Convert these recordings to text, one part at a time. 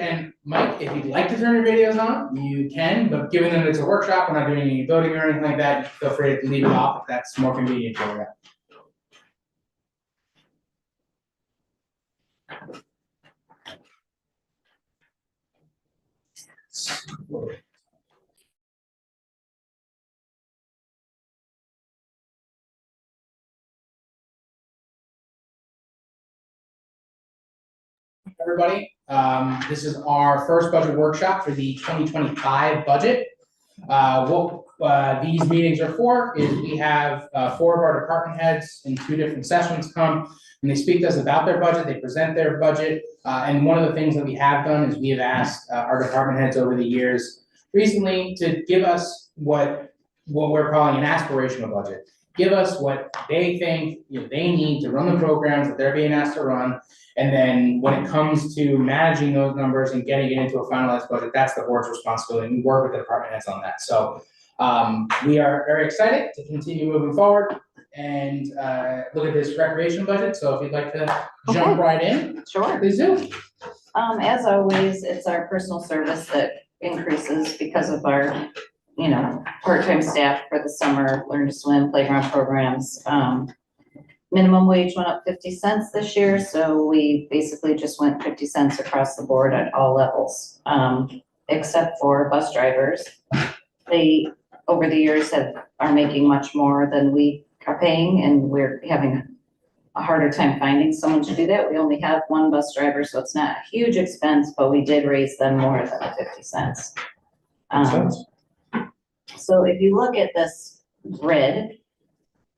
And Mike, if you'd like to turn your videos on, you can, but given that it's a workshop, we're not doing any voting or anything like that, feel free to leave it off if that's more convenient for you. Everybody, this is our first budget workshop for the 2025 budget. What these meetings are for is we have 4 of our department heads in 2 different sessions come and they speak to us about their budget, they present their budget, and one of the things that we have done is we have asked our department heads over the years recently to give us what we're calling an aspirational budget. Give us what they think they need to run the programs that they're being asked to run. And then when it comes to managing those numbers and getting it into a finalized budget, that's the board's responsibility. And we work with the department heads on that. So we are very excited to continue moving forward and look at this recreation budget. So if you'd like to jump right in, sure. Please do. As always, it's our personal service that increases because of our, part-time staff for the summer, learn to swim, playground programs. Minimum wage went up 50 cents this year, so we basically just went 50 cents across the board at all levels, except for bus drivers. They, over the years, are making much more than we are paying, and we're having a harder time finding someone to do that. We only have 1 bus driver, so it's not a huge expense, but we did raise them more than the 50 cents. So if you look at this grid,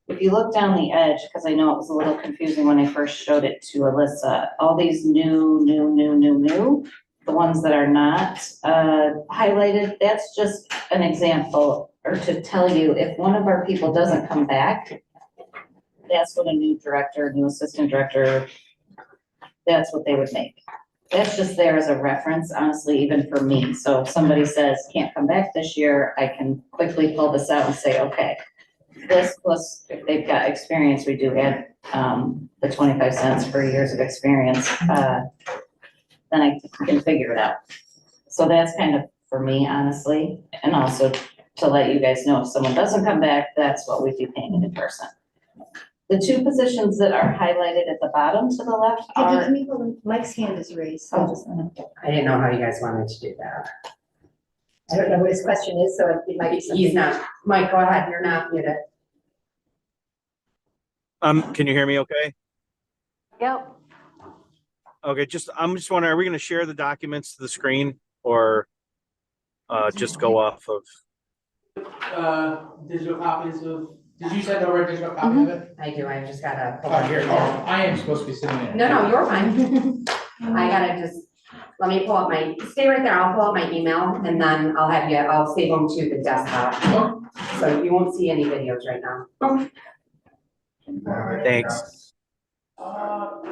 if you look down the edge, because I know it was a little confusing when I first showed it to Alyssa, all these new, the ones that are not highlighted, that's just an example, or to tell you if one of our people doesn't come back, that's what a new director, new assistant director, that's what they would make. That's just there as a reference, honestly, even for me. So if somebody says can't come back this year, I can quickly pull this out and say, okay, this plus if they've got experience, we do add the 25 cents for years of experience. Then I can figure it out. So that's kind of for me, honestly, and also to let you guys know if someone doesn't come back, that's what we'd be paying a new person. The 2 positions that are highlighted at the bottom to the left are. Can you hold Mike's hand is raised. So I didn't know how you guys wanted to do that. I don't know what his question is, so it might be something. He's not. Mike, go ahead. You're not muted. Can you hear me okay? Yep. Okay, I'm just wondering, are we going to share the documents to the screen or just go off of? Digital copies of, did you send over a digital copy of it? I do. I just gotta. Here. I am supposed to be sitting there. No, you're fine. I gotta just, let me pull up stay right there. I'll pull up my email and then I'll save them to the desktop. Oh. So you won't see any videos right now. Thanks. Oh,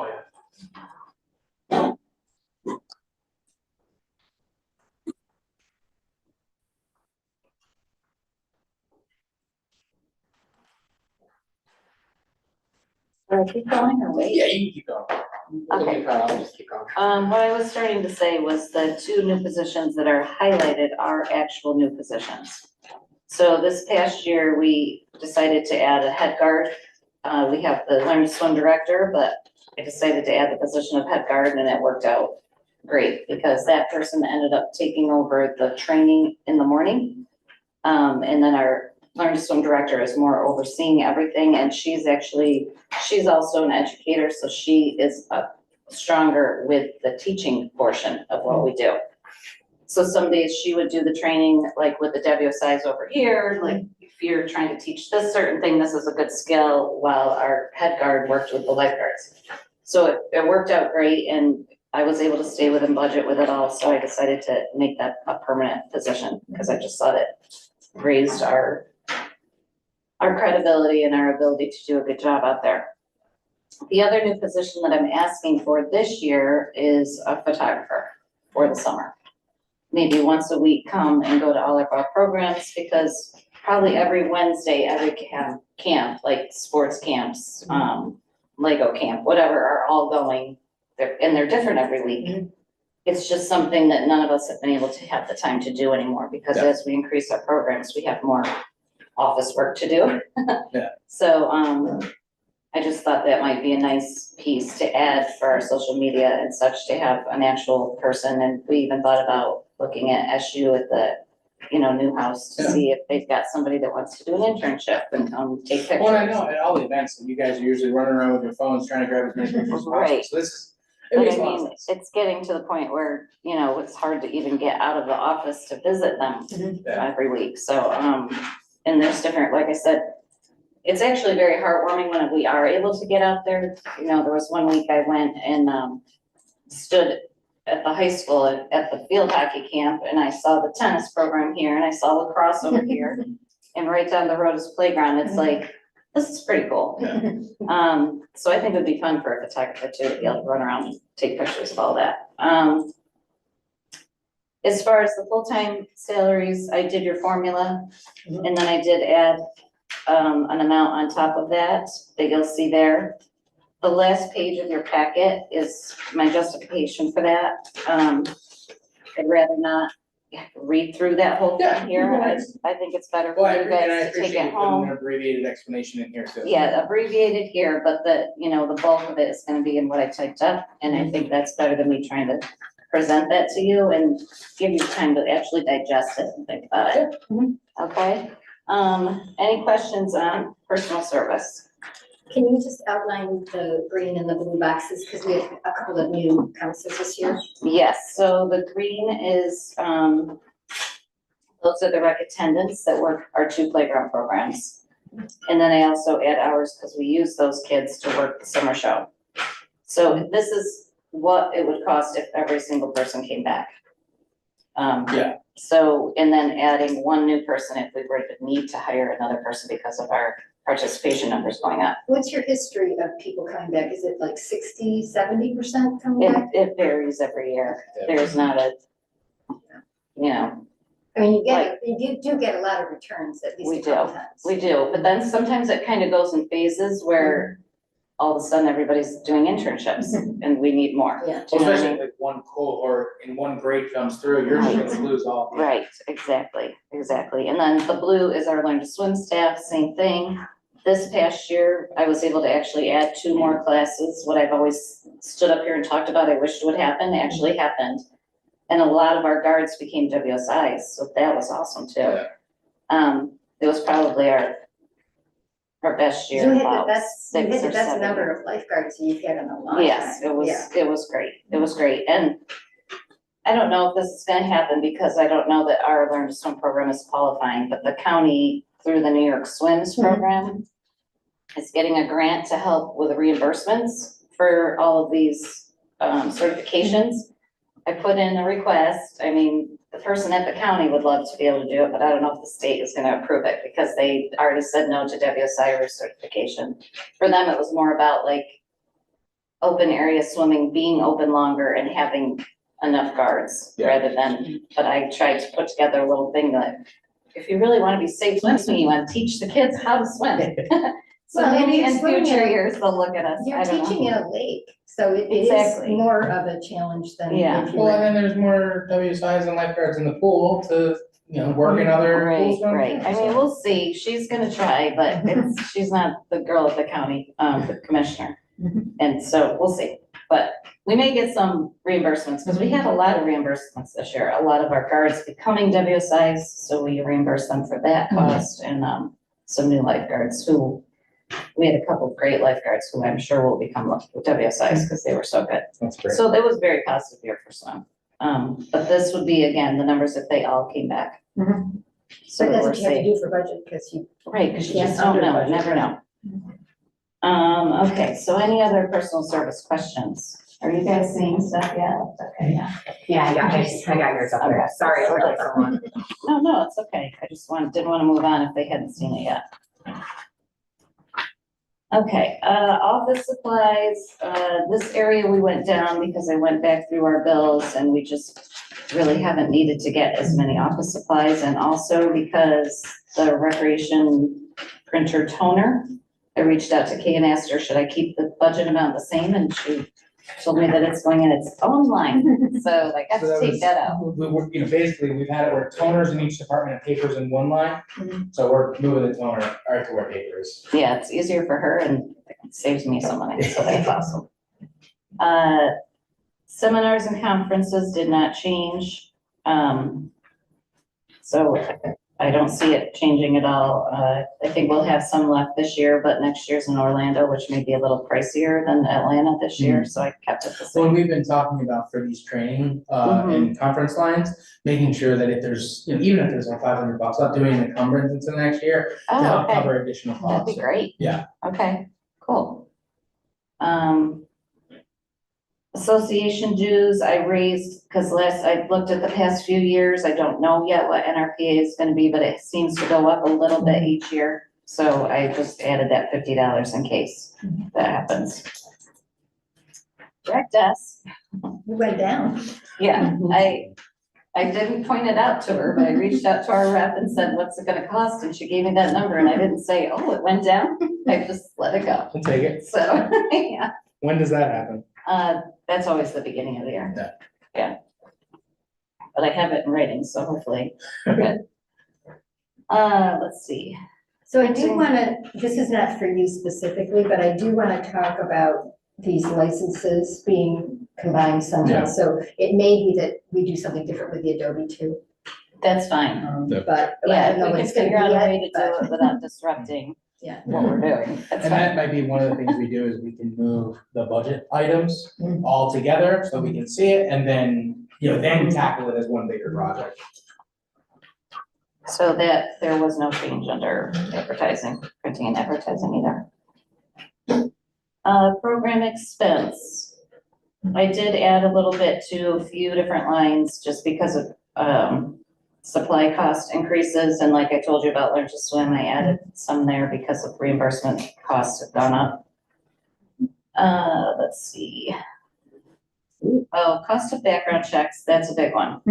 yeah. Keep going or wait? Yeah, you can keep going. Okay. I'll just keep going. What I was starting to say was the 2 new positions that are highlighted are actual new positions. So this past year, we decided to add a head guard. We have the learn to swim director, but I decided to add the position of head guard and it worked out great because that person ended up taking over the training in the morning. And then our learn to swim director is more overseeing everything. And she's also an educator. So she is stronger with the teaching portion of what we do. So some days she would do the training, like with the WSIs over here, like if you're trying to teach this certain thing, this is a good skill, while our head guard worked with the lifeguards. So it worked out great and I was able to stay within budget with it all. So I decided to make that a permanent position because I just thought it raised our credibility and our ability to do a good job out there. The other new position that I'm asking for this year is a photographer for the summer. Maybe once a week come and go to all of our programs because probably every Wednesday, every camp like sports camps, Lego camp, whatever, are all going, they're different every week. It's just something that none of us have been able to have the time to do anymore, because Yeah. as we increase our programs, we have more office work to do. Yeah. So, I just thought that might be a nice piece to add for our social media and such, to have an actual person, and we even thought about looking at SU at the, new house to Yeah. see if they've got somebody that wants to do an internship and take pictures. Well, I know at all the events, you guys are usually running around with your phones trying to grab as many pictures as possible, Right. so this is, it But makes I a lot of mean, sense. it's getting to the point where, it's hard to even get out of the office to visit them Yeah. every week, so, and there's different, like I said, it's actually very heartwarming when we are able to get out there. There was one week I went and, stood at the high school at the field hockey camp, and I saw the tennis program here, and I saw lacrosse over here, and right down the road is playground. It's like, this is pretty cool. Yeah. So I think it'd be fun for a photographer too, to be able to run around and take pictures of all that. As far as the full-time salaries, I did your formula, and then I did add an amount on top of that you'll see there. The last page of your packet is my justification for that. I'd rather not read through that whole Yeah, thing here. no worries. I think it's better Well, for I you guys to take appreciate it you putting home. an abbreviated explanation in here too. Yeah, abbreviated here, but the bulk of it is gonna be in what I typed up, and I think that's better than me trying to present that to you and give you time to actually digest it and think about it. Okay, any questions on personal service? Can you just outline the green and the blue boxes, because we have a couple of new councils this year? Yes, so the green is, those are the rec attendants that work our 2 playground programs. And then I also add hours because we use those kids to work the summer show. So this is what it would cost if every single person came back. Yeah. So, and then adding 1 new person if we were to need to hire another person because of our participation numbers going up. What's your history of people coming back? Is it like 60, 70% coming back? It varies every year. There's not a, I mean, you do get a lot of returns at We least a couple times. we do, but then sometimes it kind of goes in phases where all of a sudden everybody's doing internships and we need more. Yeah. Do you know what I Especially mean? if one cohort in one grade comes through, you're just gonna lose all. Right, exactly. And then the blue is our learn to swim staff, same thing. This past year, I was able to actually add 2 more classes. What I've always stood up here and talked about, I wished would happen, actually happened. And a lot of our guards became WSIs, so that was awesome too. Yeah. It was probably our best year. You had the about best, you 6 had the or best 7 number of lifeguards you've had in a long time. Yes, it Yeah. was great. It was great. And I don't know if this is gonna happen because I don't know that our Learn to Swim program is qualifying, but the county, through the New York Swims program, is getting a grant to help with reimbursements for all of these certifications. I put in a request. I mean, the person at the county would love to be able to do it, but I don't know if the state is gonna approve it because they already said no to WSI certification. For them, it was more about like open area swimming, being open longer and having enough guards Yeah. rather than, but I tried to put together a little thing that if you really wanna be safe swimming, you wanna teach the kids how to swim. So Well, and maybe you're in swimming future in a- years, they'll look at us. You're I don't know. teaching in a lake, so it is Exactly. more of a challenge than Yeah. if you Well, and were. then there's more WSIs and lifeguards in the pool to, work in other pools. Right, around right. town, I mean, so. we'll see. She's gonna try, but she's not the girl at the county, the commissioner. And so we'll see. But we may get some reimbursements because we had a lot of reimbursements this year. A lot of our guards becoming WSIs, so we reimburse them for that cost and some new lifeguards who, we had a couple of great lifeguards who I'm sure will become WSIs because they were so good. That's great. So that was very positive year for swim. But this would be, again, the numbers if they all came back. Mhm. So But that that's we're what you have to safe. do for budget, because you. Right, because you Can't just don't under know, budget, never right. know. Okay, so any other personal service questions? Are you guys seeing stuff yet? Okay, yeah. Yeah, I got yours up there. Okay. Sorry for Okay. that one. No, it's okay. I just didn't want to move on if they hadn't seen it yet. Okay, office supplies, this area we went down because I went back through our bills and we just really haven't needed to get as many office supplies, and also because the recreation printer toner, I reached out to Kay and asked her, should I keep the budget amount the same? And she told me that it's going in its own line, so I got So to that take was- that out. we basically, we've had it where toners in each department and papers in one line. Mhm. So we're moving the toner, right to where paper is. Yeah, it's easier for her and it saves me some money, so that's awesome. Seminars and conferences did not change. So I don't see it changing at all. I think we'll have some left this year, but next year's in Orlando, which may be a little pricier than Atlanta this year, so I kept it the So when same. we've been talking about for these training, Mhm. and conference lines, making sure that if there's, even if there's like $500, not doing an encumbrance into the next year to Oh, help okay, cover additional that'd costs. be great. Yeah. Okay, cool. Association dues, I raised, because I looked at the past few years, I don't know yet what NRPA is gonna be, but it seems to go up a little bit each year. So I just added that $50 in case that happens. Direct us, We went down. yeah, I didn't point it out to her, but I reached out to our rep and said, what's it gonna cost? And she gave me that number, and I didn't say, oh, it went down, I just let it go. We'll take it. So, yeah. When does that happen? That's always the beginning of the year. Yeah. Yeah. But I have it in writing, so hopefully, we're good. Let's see. So I do wanna, this is not for you specifically, but I do wanna talk about these licenses being combined somehow. Yeah. So it may be that we do something different with the Adobe too. That's fine. Yeah. But I Yeah, don't if know we what can it's gonna be figure out a yet, way to do it without disrupting Yeah. what we're doing. That's And that fine. might be one of the things we do is we can move the budget items Mhm. all together so we can see it and then, then tackle it as one bigger project. So that there was no change under advertising, printing and advertising either. Program expense. I did add a little bit to a few different lines just because of, supply cost increases. And like I told you about Learn to Swim, I added some there because of reimbursement costs have gone up. Let's see. Oh, cost of background checks, that's a big one.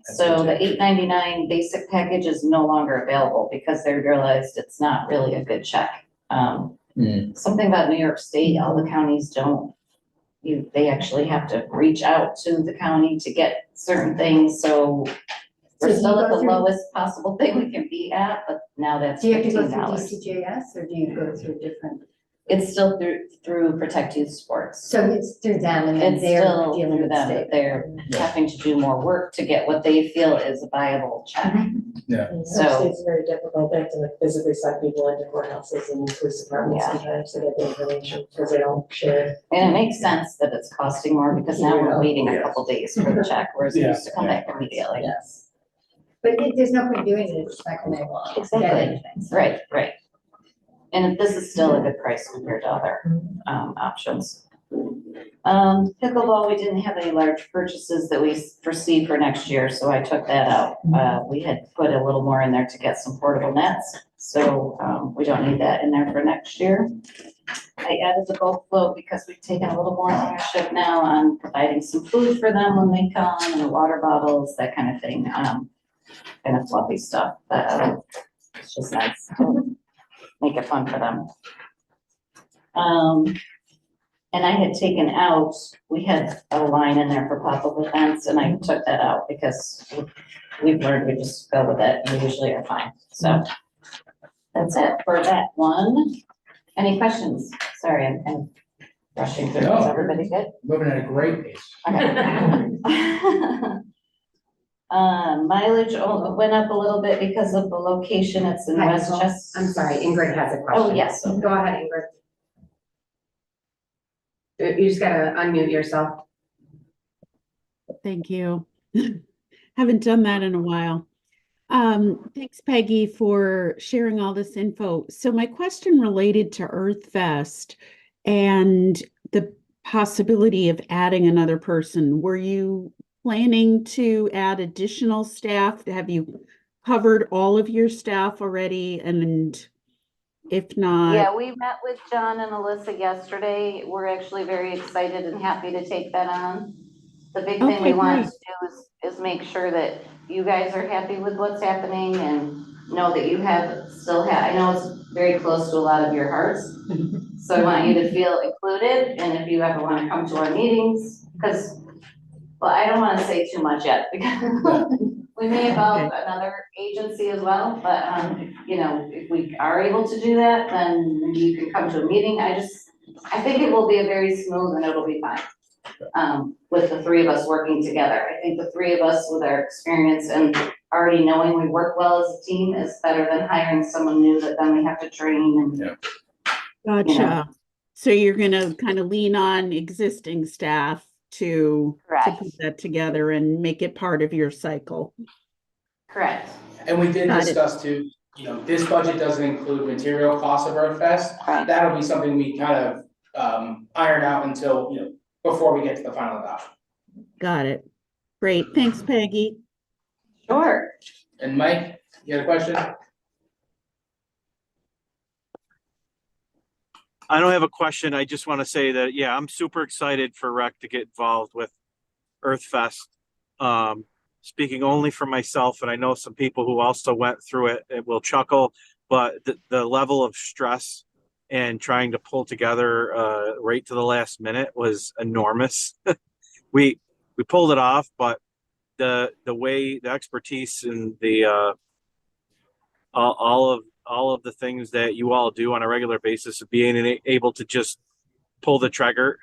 So the $8.99 basic package is no longer available because they realized it's not really a good check. Something about New York State, all the counties don't, they actually have to reach out to the county to get certain things, so So we're do you still at go the through- lowest possible thing we can be at, but now that's Do you have to go $15. through DCJS or do you go through different? It's still through Protect Youth Sports. So it's through them and then It's they're still dealing through with them, state. but they're having to do more work to get what they feel is a viable check. So- Actually, it's very difficult, they have to like physically send people into courthouses and police departments Yeah. sometimes to get the information, because they don't share. And it makes sense that it's costing more because now we're waiting a Yeah. couple days for the check, whereas it Yeah. used to come back immediately. Yes. But there's no point doing it, if it's not gonna get Exactly. anything. So- Right, right. And this is still a good price compared to other options. Pickleball, we didn't have any large purchases that we foresee for next year, so I took that out. We had put a little more in there to get some portable nets, so we don't need that in there for next year. I added the bulk float because we've taken a little more ownership now on providing some food for them when they come, and water bottles, that kind of thing. Kind of fluffy stuff, but it's just nice to make it fun for them. And I had taken out, we had a line in there for pop-up events, and I took that out because we've learned we just go with it, and we usually are fine, so. That's it for that one. Any questions? Sorry, I'm kind of rushing through. Is No. everybody good? Moving at a great pace. Okay. Mileage went up a little bit because of the location, it's in Hi, Nicole. Westchester. I'm sorry, Ingrid has a question. Oh, yes, Go ahead, Ingrid. You just gotta unmute yourself. Thank you. Haven't done that in a while. Thanks, Peggy, for sharing all this info. So my question related to Earth Fest and the possibility of adding another person. Were you planning to add additional staff? Have you covered all of your staff already? And if not, yeah, we met with John and Alyssa yesterday. We're actually very excited and happy to take that on. The big thing we Okay, want great. to do is make sure that you guys are happy with what's happening and know that you still have, I know it's very close to a lot of your hearts. So I want you to feel included, and if you ever wanna come to our meetings, because, well, I don't wanna say too much yet, because we may involve another agency as well, but, you know, if we are able to do that, then you can come to a meeting. I think it will be a very smooth and it'll be fine. With the three of us working together. I think the three of us with our experience and already knowing we work well as a team is better than hiring someone new that then we have to train and. Gotcha. So you're gonna kind of lean on existing staff to Correct. put that together and make it part of your cycle. Correct. And we did Got it. discuss too, you know, this budget doesn't include material costs of Earth Fest. Right. That'll be something we kind of iron out until, you know, before we get to the final adoption. Got it. Great. Thanks, Peggy. Sure. And Mike, you had a question? I don't have a question. I just want to say that, yeah, I'm super excited for Rec to get involved with Earth Fest. Speaking only for myself, and I know some people who also went through it will chuckle, but the level of stress and trying to pull together right to the last minute was enormous. We pulled it off, but the way the expertise and the all of the things that you all do on a regular basis of being able to just pull the trigger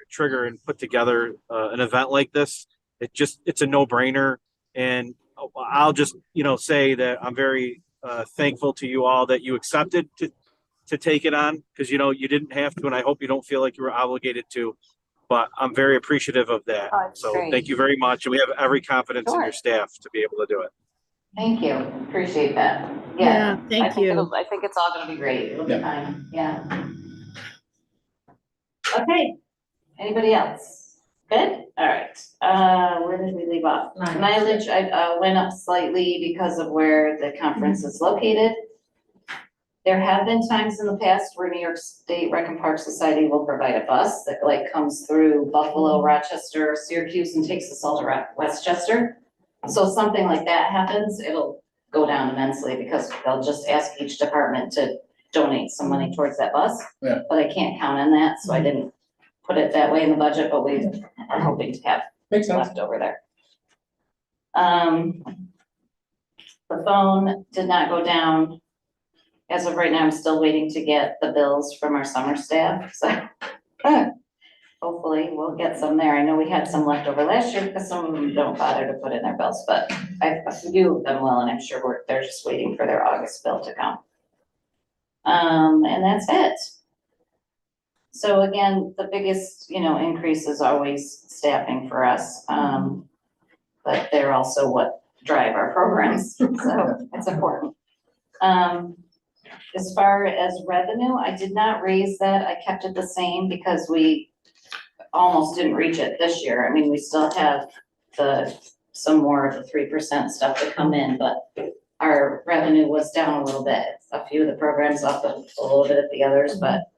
and put together an event like this, it's a no-brainer. And I'll just, you know, say that I'm very thankful to you all that you accepted to take it on, because, you know, you didn't have to, and I hope you don't feel like you were obligated to, but I'm very appreciative of that. Oh, it's So great. thank you very much. And we have every confidence in your staff to be able to do it. Thank you. Appreciate that. Yeah, thank you. I think it's all gonna be great. It'll be Yeah. fine. Yeah. Okay. Anybody else? Good? All right. Where did we leave off? Mileage, I went up slightly because of where the conference is located. There have been times in the past where New York State Rec and Park Society will provide a bus that like comes through Buffalo, Rochester, Syracuse, and takes us all to Westchester. So if something like that happens, it'll go down immensely because they'll just ask each department to donate some money towards that bus. Yeah. But I can't count on that, so I didn't put it that way in the budget, but we are hoping to have Makes sense. left over there. The phone did not go down. As of right now, I'm still waiting to get the bills from our summer staff, so hopefully we'll get some there. I know we had some left over last year because some of them don't bother to put in their bills, but a few of them will, and I'm sure they're just waiting for their August bill to come. And that's it. So again, the biggest, you know, increase is always staffing for us. But they're also what drive our programs, so it's important. As far as revenue, I did not raise that. I kept it the same because we almost didn't reach it this year. I mean, we still have some more of the 3% stuff to come in, but our revenue was down a little bit. A few of the programs up a little bit at the others, but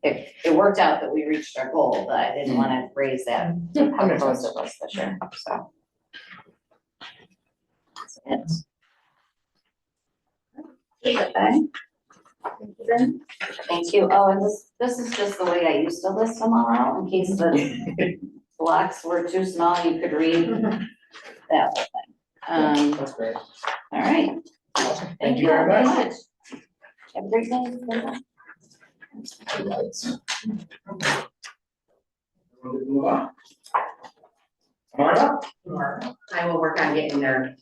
it worked out that we reached our goal, but I didn't want to raise that how close it was this year, so. That's it. Okay. Thank you. Oh, and this is just the way I used to list them all out in case the blocks were too small, you could read that whole thing. That's great. All right. Awesome. Thank you very much. Have a great day. Move on. All right, up. I will work on getting their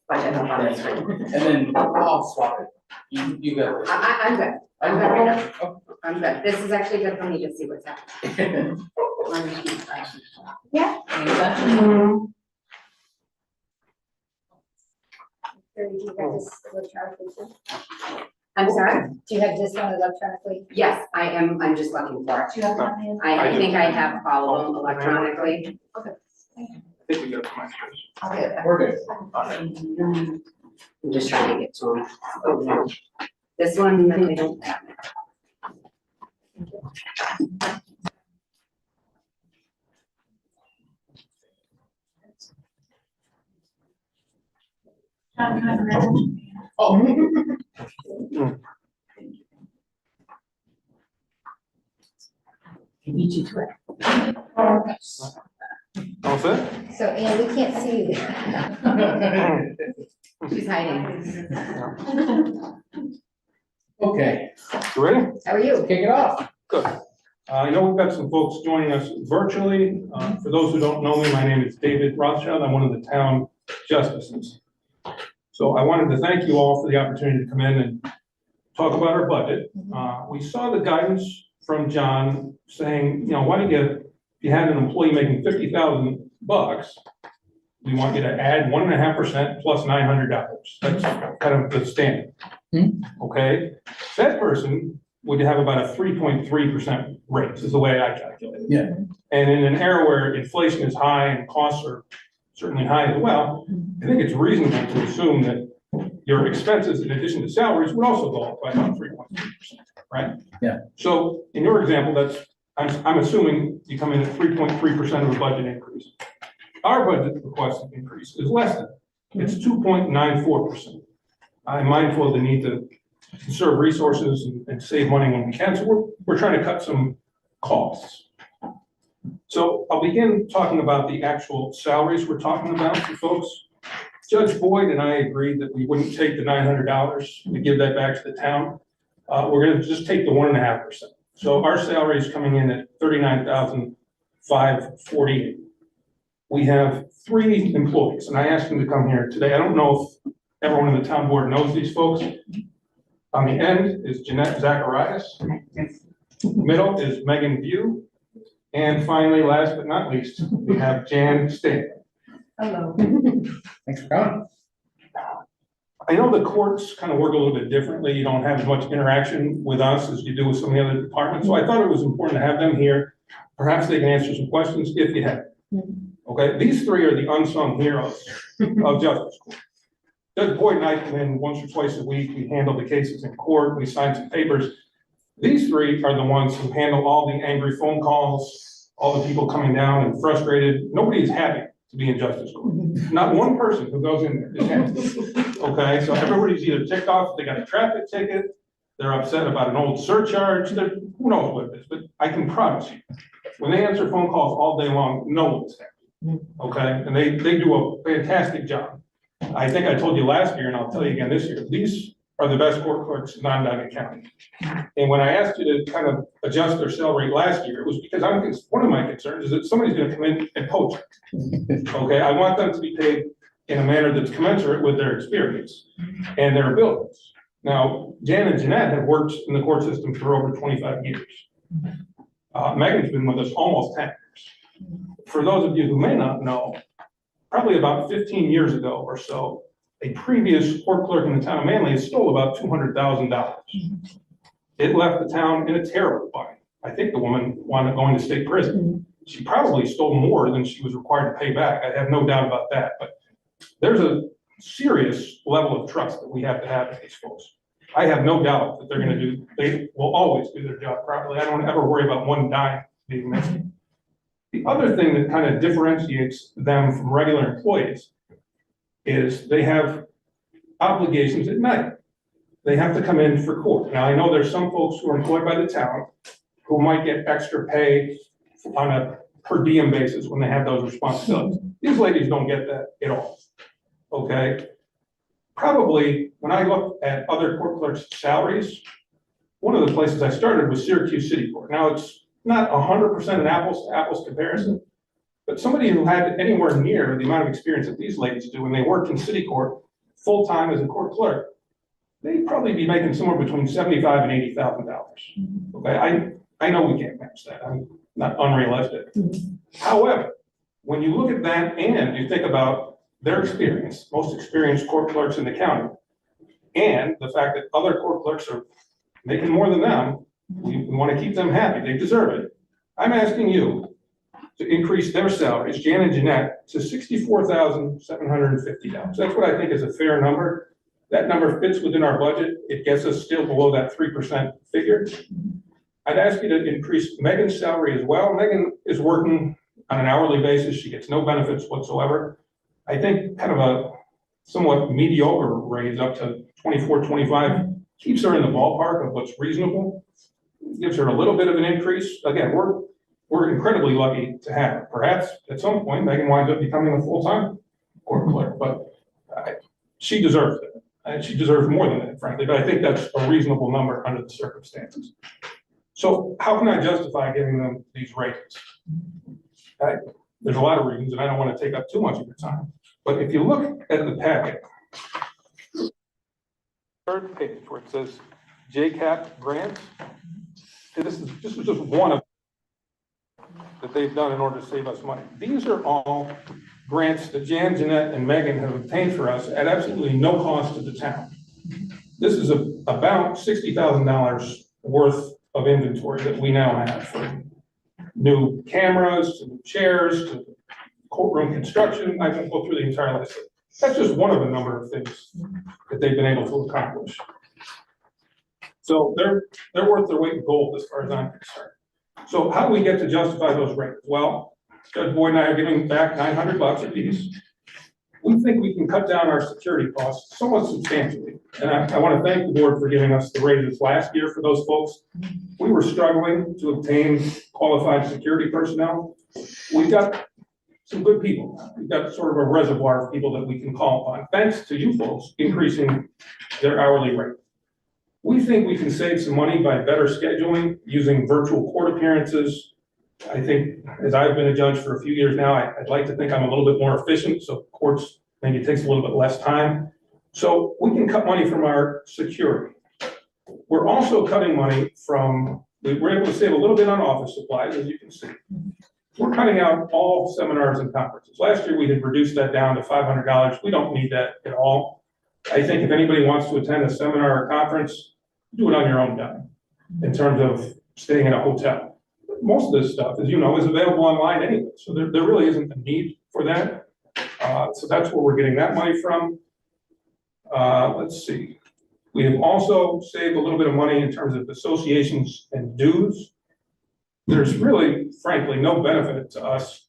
budget up on the screen. And then I'll swap it. You go. I'm good. I'm good right now. I'm good. This is actually good for me to see what's happening. Yeah. Do you have this electronically too? I'm sorry? Do you have this one electronically? Yes, I'm just looking for it. I think I have all of them electronically. We're good. I'm just trying to get to them. Oh, no. This one, I don't have. Oh. beat you to it. All set? So, Ann, we can't see you there. She's hiding. Okay, You ready? How are you? kick it off. Good. I know we've got some folks joining us virtually. For those who don't know me, my name is David Rothschild. I'm one of the town justices. So I wanted to thank you all for the opportunity to come in and talk about our budget. We saw the guidance from John saying, why don't you, if you had an employee making $50,000, we want you to add 1.5% plus $900. That's kind of the standard. Okay, that person would have about a 3.3% raise, is the way I calculate it. Yeah. And in an era where inflation is high and costs are certainly high as well, I think it's reasonable to assume that your expenses, in addition to salaries, would also go up by about 3.3%, right? Yeah. So in your example, I'm assuming you come in at 3.3% of a budget increase. Our budget requested increase is less than, it's 2.94%. I'm mindful of the need to conserve resources and save money when we can, so we're trying to cut some costs. So I'll begin talking about the actual salaries we're talking about for folks. Judge Boyd and I agreed that we wouldn't take the $900 and give that back to the town. We're gonna just take the 1.5%. So our salary is coming in at $39,548. We have 3 employees, and I asked them to come here today. I don't know if everyone in the town board knows these folks. On the end is Jeanette Zacharias. Middle is Megan View. And finally, last but not least, we have Jan Stan. Hello. Thanks for coming. I know the courts kind of work a little bit differently. You don't have as much interaction with us as you do with some of the other departments. So I thought it was important to have them here. Perhaps they can answer some questions if you have. Okay, these 3 are the unsung heroes of justice court. Judge Boyd and I come in once or twice a week. We handle the cases in court. We sign some papers. These 3 are the ones who handle all the angry phone calls, all the people coming down and frustrated. Nobody is happy to be in justice court. Not one person who goes in there is happy. Okay, so everybody's either ticked off, they got a traffic ticket, they're upset about an old surcharge, who knows what it is, but I can promise you, when they answer phone calls all day long, no one's happy. Okay, and they do a fantastic job. I think I told you last year, and I'll tell you again this year, these are the best court clerks in Onondaga County. And when I asked you to kind of adjust their salary last year, it was because one of my concerns is that somebody's gonna come in and poach. Okay, I want them to be paid in a manner that's commensurate with their experience and their abilities. Now, Jan and Jeanette have worked in the court system for over 25 years. Megan's been with us almost 10 years. For those of you who may not know, probably about 15 years ago or so, a previous court clerk in the town of Manlius stole about $200,000. It left the town in a terrible bind. I think the woman wound up going to state prison. She probably stole more than she was required to pay back. I have no doubt about that, but there's a serious level of trust that we have to have in these folks. I have no doubt that they will always do their job properly. I don't ever worry about one dime being missed. The other thing that kind of differentiates them from regular employees is they have obligations at night. They have to come in for court. Now, I know there's some folks who are employed by the town who might get extra pay on a per diem basis when they have those responsibilities. These ladies don't get that at all, okay? Probably, when I look at other court clerks' salaries, one of the places I started was Syracuse City Court. Now, it's not 100% an apples to apples comparison, but somebody who had anywhere near the amount of experience that these ladies do when they worked in city court full-time as a court clerk, they'd probably be making somewhere between $75,000 and $80,000. Okay, I know we can't match that. I'm not unrealistic. However, when you look at that and you think about their experience, most experienced court clerks in the county, and the fact that other court clerks are making more than them, we want to keep them happy. They deserve it. I'm asking you to increase their salaries, Jan and Jeanette, to $64,750. That's what I think is a fair number. That number fits within our budget. It gets us still below that 3% figure. I'd ask you to increase Megan's salary as well. Megan is working on an hourly basis. She gets no benefits whatsoever. I think kind of a somewhat mediocre raise up to 24, 25 keeps her in the ballpark of what's reasonable. Gives her a little bit of an increase. Again, we're incredibly lucky to have her. Perhaps at some point Megan winds up becoming a full-time court clerk, but she deserves it. And she deserves more than that, frankly, but I think that's a reasonable number under the circumstances. So how can I justify giving them these raises? There's a lot of reasons, and I don't want to take up too much of your time. But if you look at the packet, third page where it says JCAP grants, this is just one of that they've done in order to save us money. These are all grants that Jan, Jeanette, and Megan have obtained for us at absolutely no cost to the town. This is about $60,000 worth of inventory that we now have for new cameras, to new chairs, to courtroom construction. I can go through the entire list. That's just one of a number of things that they've been able to accomplish. So they're worth their weight in gold as far as I'm concerned. So how do we get to justify those rates? Well, Judge Boyd and I are giving back $900 a piece. We think we can cut down our security costs somewhat substantially. And I want to thank the board for giving us the raises last year for those folks. We were struggling to obtain qualified security personnel. We've got some good people. We've got sort of a reservoir of people that we can call upon, thanks to you folks increasing their hourly rate. We think we can save some money by better scheduling, using virtual court appearances. I think, as I've been a judge for a few years now, I'd like to think I'm a little bit more efficient, so courts, maybe it takes a little bit less time. So we can cut money from our security. We're also cutting money from, we're able to save a little bit on office supplies, as you can see. We're cutting out all seminars and conferences. Last year, we had reduced that down to $500. We don't need that at all. I think if anybody wants to attend a seminar or conference, do it on your own dime in terms of staying in a hotel. Most of this stuff, as you know, is available online anyway, so there really isn't a need for that. So that's where we're getting that money from. Let's see. We have also saved a little bit of money in terms of associations and dues. There's really, frankly, no benefit to us.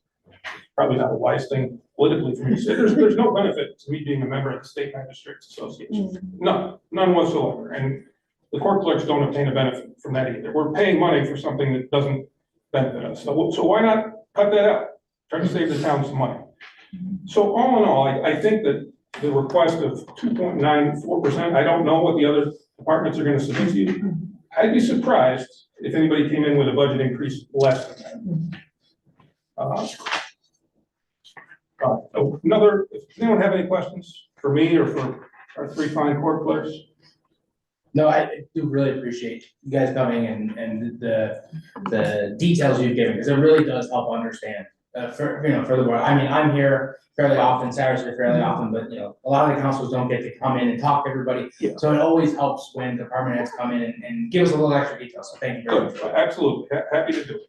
Probably not a wise thing politically for me to say. There's no benefit to me being a member of the State Magistrates Association. None whatsoever. And the court clerks don't obtain a benefit from that either. We're paying money for something that doesn't benefit us. So why not cut that out? Try to save the town some money. So all in all, I think that the request of 2.94%, I don't know what the other departments are going to submit to you. I'd be surprised if anybody came in with a budget increase less than that. Does anyone have any questions for me or for our three fine court clerks? No, I do really appreciate you guys coming and the details you've given, because it really does help understand, for the board. I mean, I'm here fairly often, Sarah's here fairly often, but a lot of the councils don't get to come in and talk to everybody. Yeah. So it always helps when department heads come in and give us a little extra detail, so thank you very much. Absolutely, happy to do it.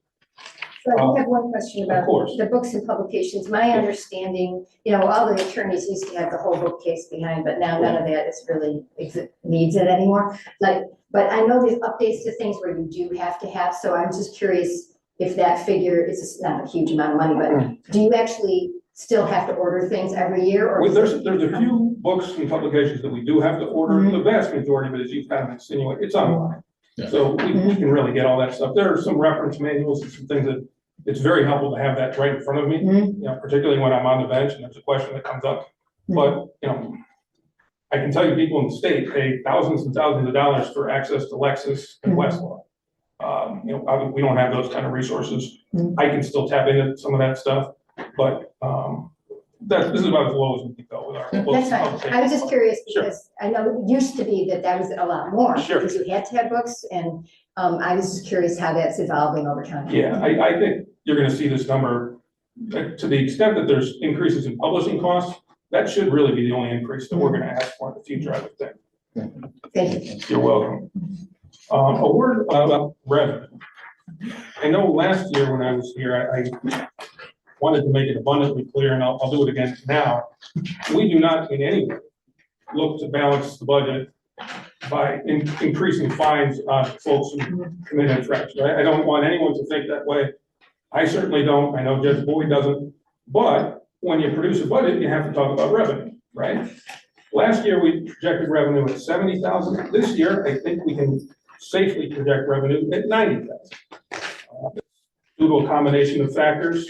So I do have one question about Of course. the books and publications. My understanding, all the attorneys used to have the whole bookcase behind, but now none of that is really needs it anymore. But I know there's updates to things where you do have to have, so I'm just curious if that figure is not a huge amount of money, but do you actually still have to order things every year? Or there's a few books and publications that we do have to order. The vast majority of it, as you've kind of insinuated, it's online. Yeah. So we can really get all that stuff. There are some reference manuals and some things that it's very helpful to have that right in front of me, particularly when I'm on the bench and there's a question that comes up. But, I can tell you people in the state pay thousands and thousands of dollars for access to Lexis and Westlaw. We don't have those kind of resources. I can still tap into some of that stuff, but this is about as low as we can go with our. That's fine. I was just curious because I know it used to be that was a lot more. Sure. Because you had to have books, and I was just curious how that's evolving over time. Yeah, I think you're going to see this number to the extent that there's increases in publishing costs. That should really be the only increase that we're going to ask for in the future, I would think. Thank you. You're welcome. A word about revenue. I know last year when I was here, I wanted to make it abundantly clear, and I'll do it again now. We do not in any way look to balance the budget by increasing fines on folks who commit infractions. I don't want anyone to think that way. I certainly don't. I know Judge Boyd doesn't. But when you produce a budget, you have to talk about revenue, right? Last year, we projected revenue at 70,000. This year, I think we can safely project revenue at 90,000. due to a combination of factors.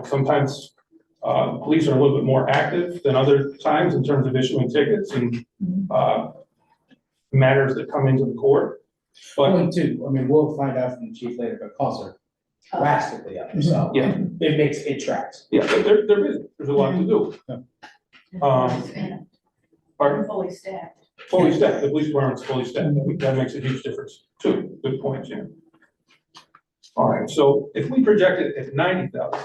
Sometimes police are a little bit more active than other times in terms of issuing tickets and matters that come into the court. But Point two, I mean, we'll find out from the chief later, but calls are drastically up, so. Yeah. It tracks. yeah, but they're busy. There's a lot to do. Pardon? Fully staffed. Fully staffed, the police department's fully staffed, that makes a huge difference too, good point, Jim. All right, so if we project it at 90,000,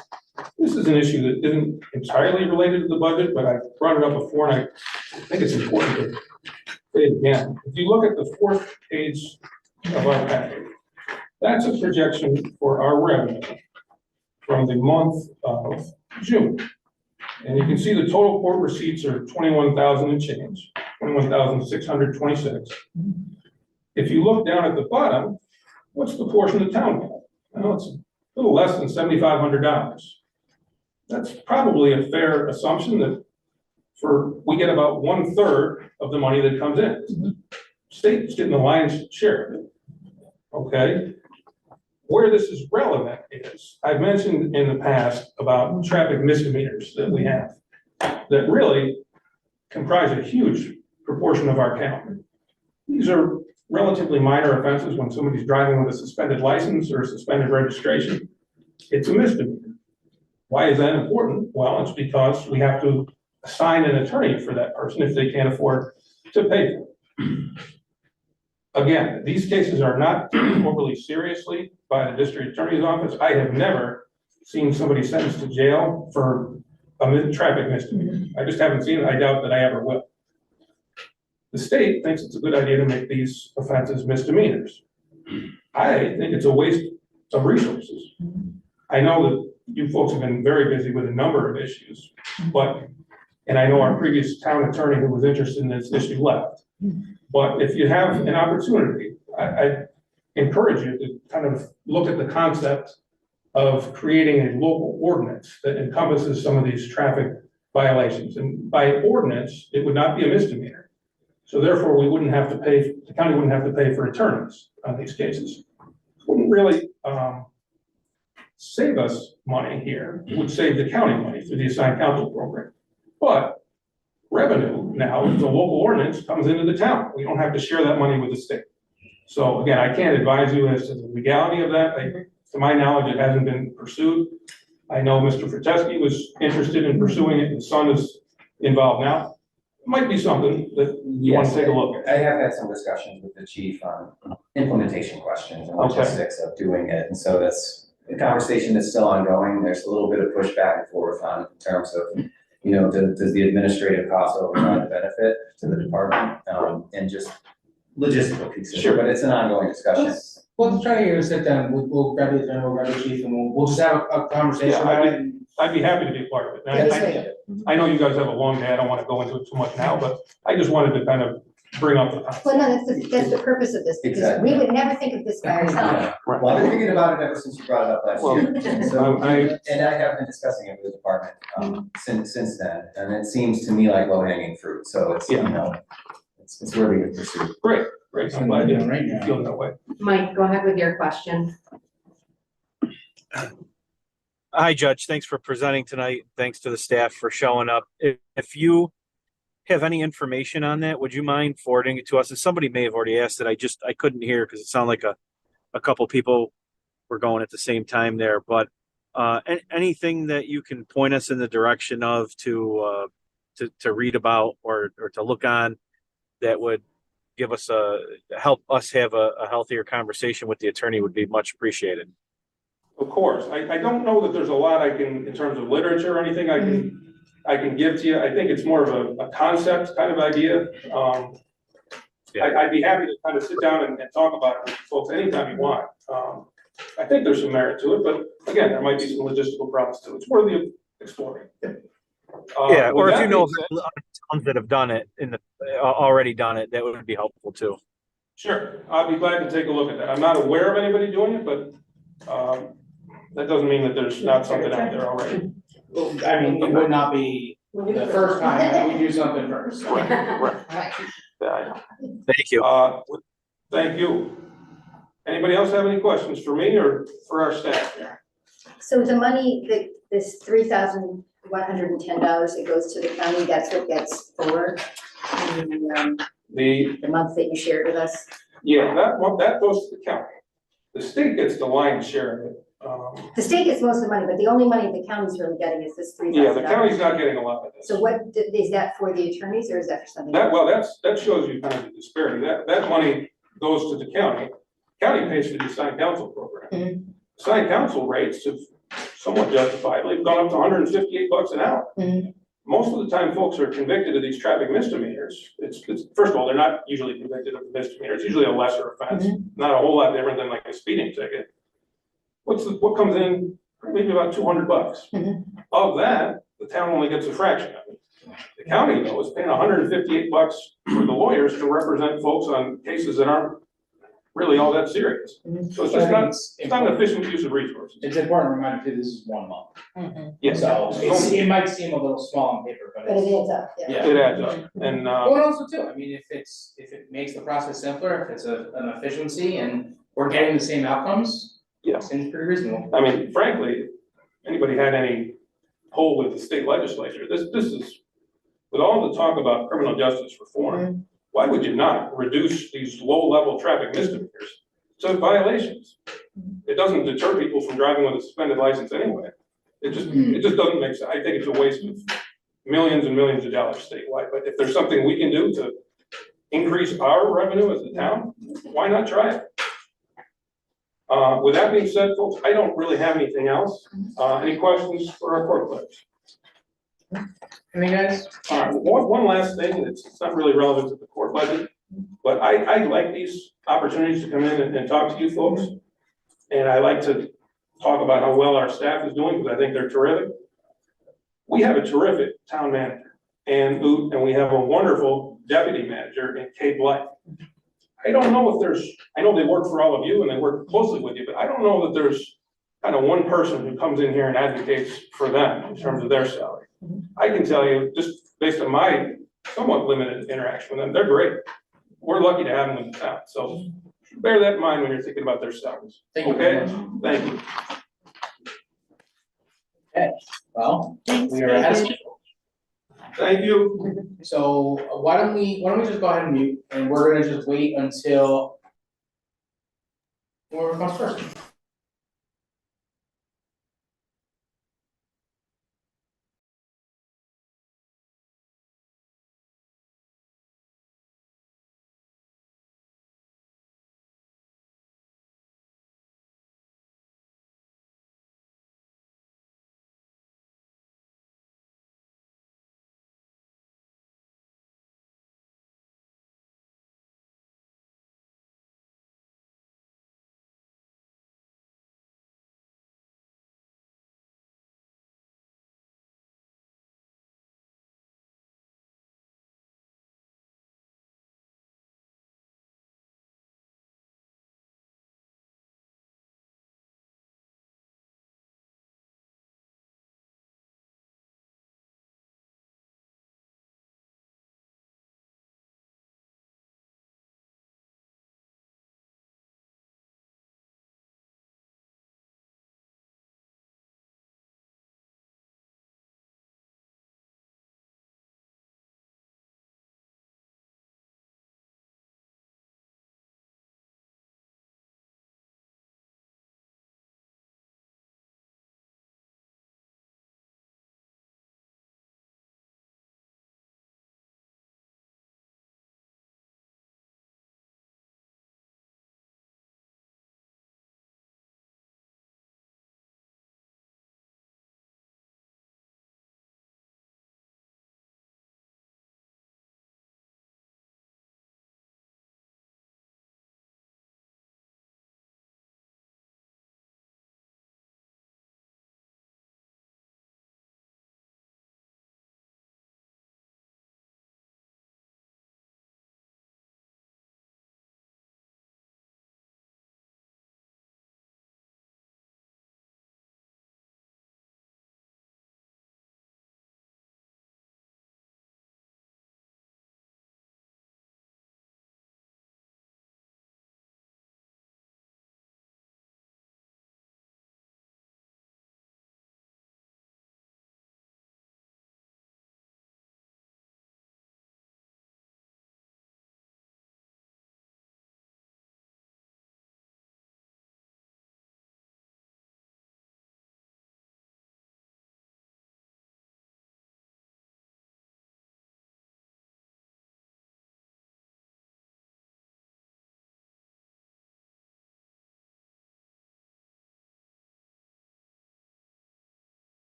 this is an issue that isn't entirely related to the budget, but I brought it up before and I think it's important to say it again. If you look at the fourth page of our package, that's a projection for our revenue from the month of June. And you can see the total court receipts are 21,000 and change, 21,626. If you look down at the bottom, what's the portion of town bill? Well, it's a little less than $7,500. That's probably a fair assumption that we get about 1/3 of the money that comes in. State's getting the lion's share of it. Okay. Where this is relevant is, I've mentioned in the past about traffic misdemeanors that we have that really comprise a huge proportion of our count. These are relatively minor offenses when somebody's driving with a suspended license or a suspended registration. It's a misdemeanor. Why is that important? Well, it's because we have to assign an attorney for that person if they can't afford to pay for it. Again, these cases are not taken overly seriously by the district attorney's office. I have never seen somebody sentenced to jail for a traffic misdemeanor. I just haven't seen it. I doubt that I ever will. The state thinks it's a good idea to make these offenses misdemeanors. I think it's a waste of resources. I know that you folks have been very busy with a number of issues, and I know our previous town attorney who was interested in this issue left. But if you have an opportunity, I encourage you to kind of look at the concept of creating a local ordinance that encompasses some of these traffic violations. And by ordinance, it would not be a misdemeanor. So therefore, we wouldn't have to pay, the county wouldn't have to pay for attorneys on these cases. Wouldn't really save us money here. It would save the county money through the assigned counsel program. But revenue now, the local ordinance comes into the town. We don't have to share that money with the state. So again, I can't advise you as to the legality of that. To my knowledge, it hasn't been pursued. I know Mr. Frateschi was interested in pursuing it. His son is involved now. It might be something that you want to take a look at. I have had some discussions with the chief on implementation questions and logistics of doing it. And so that's a conversation that's still ongoing. There's a little bit of push back and forth on in terms of, does the administrative cost override the benefit to the department, and just logistical pieces. Sure. But it's an ongoing discussion. We'll try to get a sit down, we'll grab the attorney, we'll grab the chief, and we'll just have a conversation about it. I'd be happy to be part of it. And I know you guys have a long day. I don't want to go into it too much now, but I just wanted to kind of bring up the concept. Well, no, that's the purpose of this, because Exactly. we would never think of this by ourselves. Yeah. Well, I've been thinking about it ever since you brought it up last year. And so, and I have been discussing it with the department since then, and it seems to me like low-hanging fruit. So it's, it's worthy of pursuit. Great. I'm glad you Right now. feel that way. Mike, go ahead with your question. Hi, Judge. Thanks for presenting tonight. Thanks to the staff for showing up. If you have any information on that, would you mind forwarding it to us? And somebody may have already asked it. I couldn't hear because it sounded like a couple people were going at the same time there. But anything that you can point us in the direction of to read about or to look on that would give us help us have a healthier conversation with the attorney would be much appreciated. Of course. I don't know that there's a lot I can, in terms of literature or anything I can give to you. I think it's more of a concept kind of idea. I'd be happy to kind of sit down and talk about it with you folks anytime you want. I think there's some merit to it, but again, there might be some logistical problems too. It's worthy of exploring. Or if you know towns that have done it already done it, that would be helpful too. Sure, I'll be glad to take a look at that. I'm not aware of anybody doing it, but that doesn't mean that there's not something out there already. I mean, it would not be the first time that we do something first. Right. Thank you. Thank you. Anybody else have any questions for me or for our staff here? So the money, this $3,110 that goes to the county, that's what gets for the month that you shared with us? Yeah, that goes to the county. The state gets the lion's share of it. The state gets most of the money, but the only money the county's really getting is this $3,000. Yeah, the county's not getting a lot of this. So what, is that for the attorneys or is that for something else? That shows you kind of the disparity. That money goes to the county. County pays for the assigned counsel program. Assigned counsel rates have somewhat justifiably gone up to $158 an hour. Most of the time, folks are convicted of these traffic misdemeanors. It's first of all, they're not usually convicted of a misdemeanor. It's usually a lesser offense, not a whole lot different than like a speeding ticket. What comes in? Maybe about $200. Of that, the town only gets a fraction of it. The county though is paying $158 for the lawyers to represent folks on cases that aren't really all that serious. So it's just not, it's not an efficient use of resources. It's important to remind you, this is 1 month. Yes. So it might seem a little small on paper, but But it it's. adds up, yeah. Yeah. It adds up. And, Well, and also too, I mean, if it makes the process simpler, if it's an efficiency and we're getting the same outcomes. Yeah. Seems pretty reasonable. I mean, frankly, anybody had any pull with the state legislature, this is, with all the talk about criminal justice reform, why would you not reduce these low-level traffic misdemeanors to violations? It doesn't deter people from driving with a suspended license anyway. It just doesn't make sense. I think it's a waste of millions and millions of dollars statewide, but if there's something we can do to increase our revenue as a town, why not try it? With that being said, folks, I don't really have anything else. Any questions for our court clerks? Any guys? One last thing, it's not really relevant to the court budget, but I like these opportunities to come in and talk to you folks. And I like to talk about how well our staff is doing, because I think they're terrific. We have a terrific town manager, and we have a wonderful deputy manager in Kay Blight. I don't know if I know they work for all of you and they work closely with you, but I don't know that there's kind of one person who comes in here and advocates for them in terms of their salary. I can tell you, just based on my somewhat limited interaction with them, they're great. We're lucky to have them in the town, so bear that in mind when you're thinking about their salaries. Thank you very Okay? much. Thank you. Okay, well, Thanks, we are ahead of Megan. schedule. Thank you. So why don't we just go ahead and mute, and we're gonna just wait until. Whoever comes first.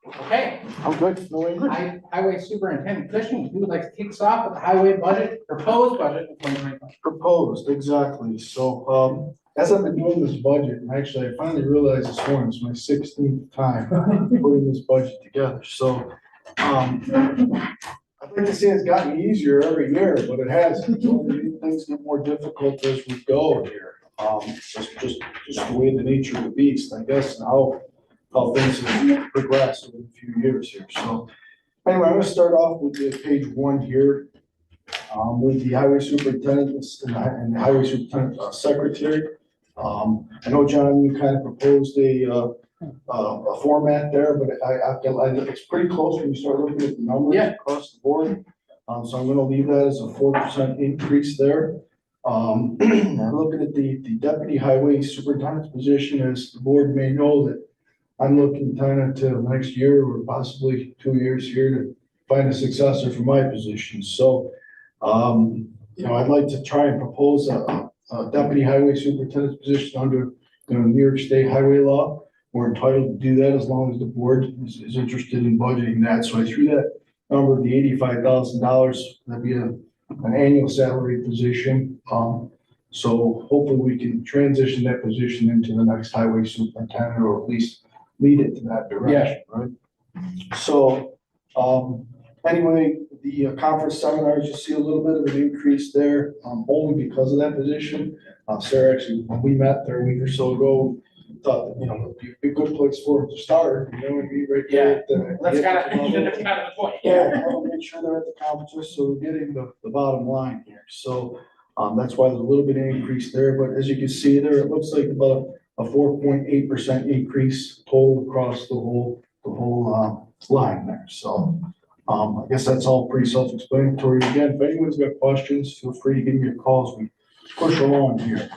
Okay, I'm good, no English. Highway Superintendent Cushing, who would like to kick us off with the highway budget, proposed budget of 2025? Proposed, exactly. So, as I've been doing this budget, and actually I finally realized this morning, it's my 16th time putting this budget together. So, I'd like to say it's gotten easier every year, but it hasn't. Things get more difficult as we go here. Just the way the nature of the beast, I guess, and how things have progressed over a few years here. So anyway, I'm gonna start off with the page 1 here, with the highway superintendent and the highway superintendent secretary. I know, John, you kind of proposed a format there, but it's pretty close when you start looking at the numbers across the board. So I'm gonna leave that as a 4% increase there. I'm looking at the deputy highway superintendent's position, as the board may know, that I'm looking kind of to next year or possibly 2 years here to find a successor for my position. So, I'd like to try and propose a deputy highway superintendent's position under, New York State highway law. We're entitled to do that as long as the board is interested in budgeting that. So I threw that number of the $85,000, that'd be an annual salary position. So hopefully we can transition that position into the next highway superintendent, or at least lead it to that direction, right? So, anyway, the conference seminars, you see a little bit of an increase there, only because of that position. Sarah, actually, when we met there a week or so ago, thought that, it'd be a good place for it to start, it'd be right there. That's kind of the point. Yeah, I want to make sure they're at the conferences, so we're getting the bottom line here. So, that's why there's a little bit of increase there, but as you can see there, it looks like about a 4.8% increase total across the whole line there. So, I guess that's all pretty self-explanatory. Again, if anyone's got questions, feel free to give me a call as we push along here.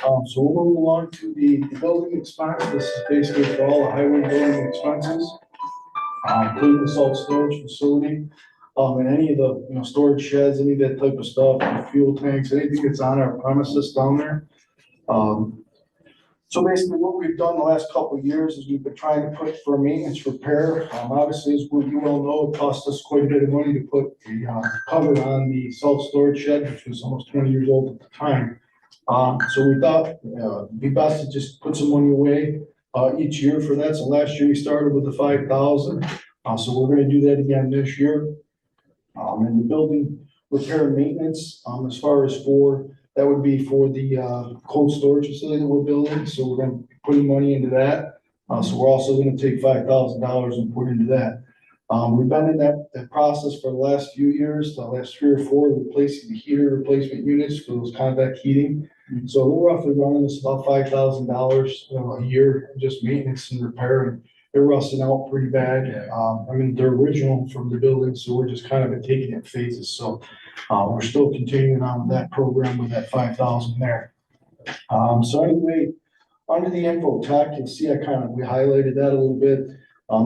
So we'll move along to the building expense. This is basically for all the highway building expenses, including the salt storage facility, and any of the, storage sheds, any of that type of stuff, fuel tanks, anything that's on our premises down there. So basically what we've done the last couple of years is we've been trying to put for maintenance repair. Obviously, as you well know, it cost us quite a bit of money to put the cover on the self-storage shed, which was almost 20 years old at the time. So we thought it'd be best to just put some money away each year for that. So last year we started with the 5,000. So we're going to do that again this year. And the building repair and maintenance, as far as that would be for the cold storage facility that we're building. So we're going to be putting money into that. So we're also going to take $5,000 and put into that. We've been in that process for the last few years, the last 3 or 4, replacing the heater replacement units for those convect heating. So we're roughly running this about $5,000 a year, just maintenance and repair, and they're rusting out pretty bad. They're original from the building, so we're just kind of taking it in phases. So we're still continuing on that program with that 5,000 there. So anyway, under the info tech, you'll see we highlighted that a little bit.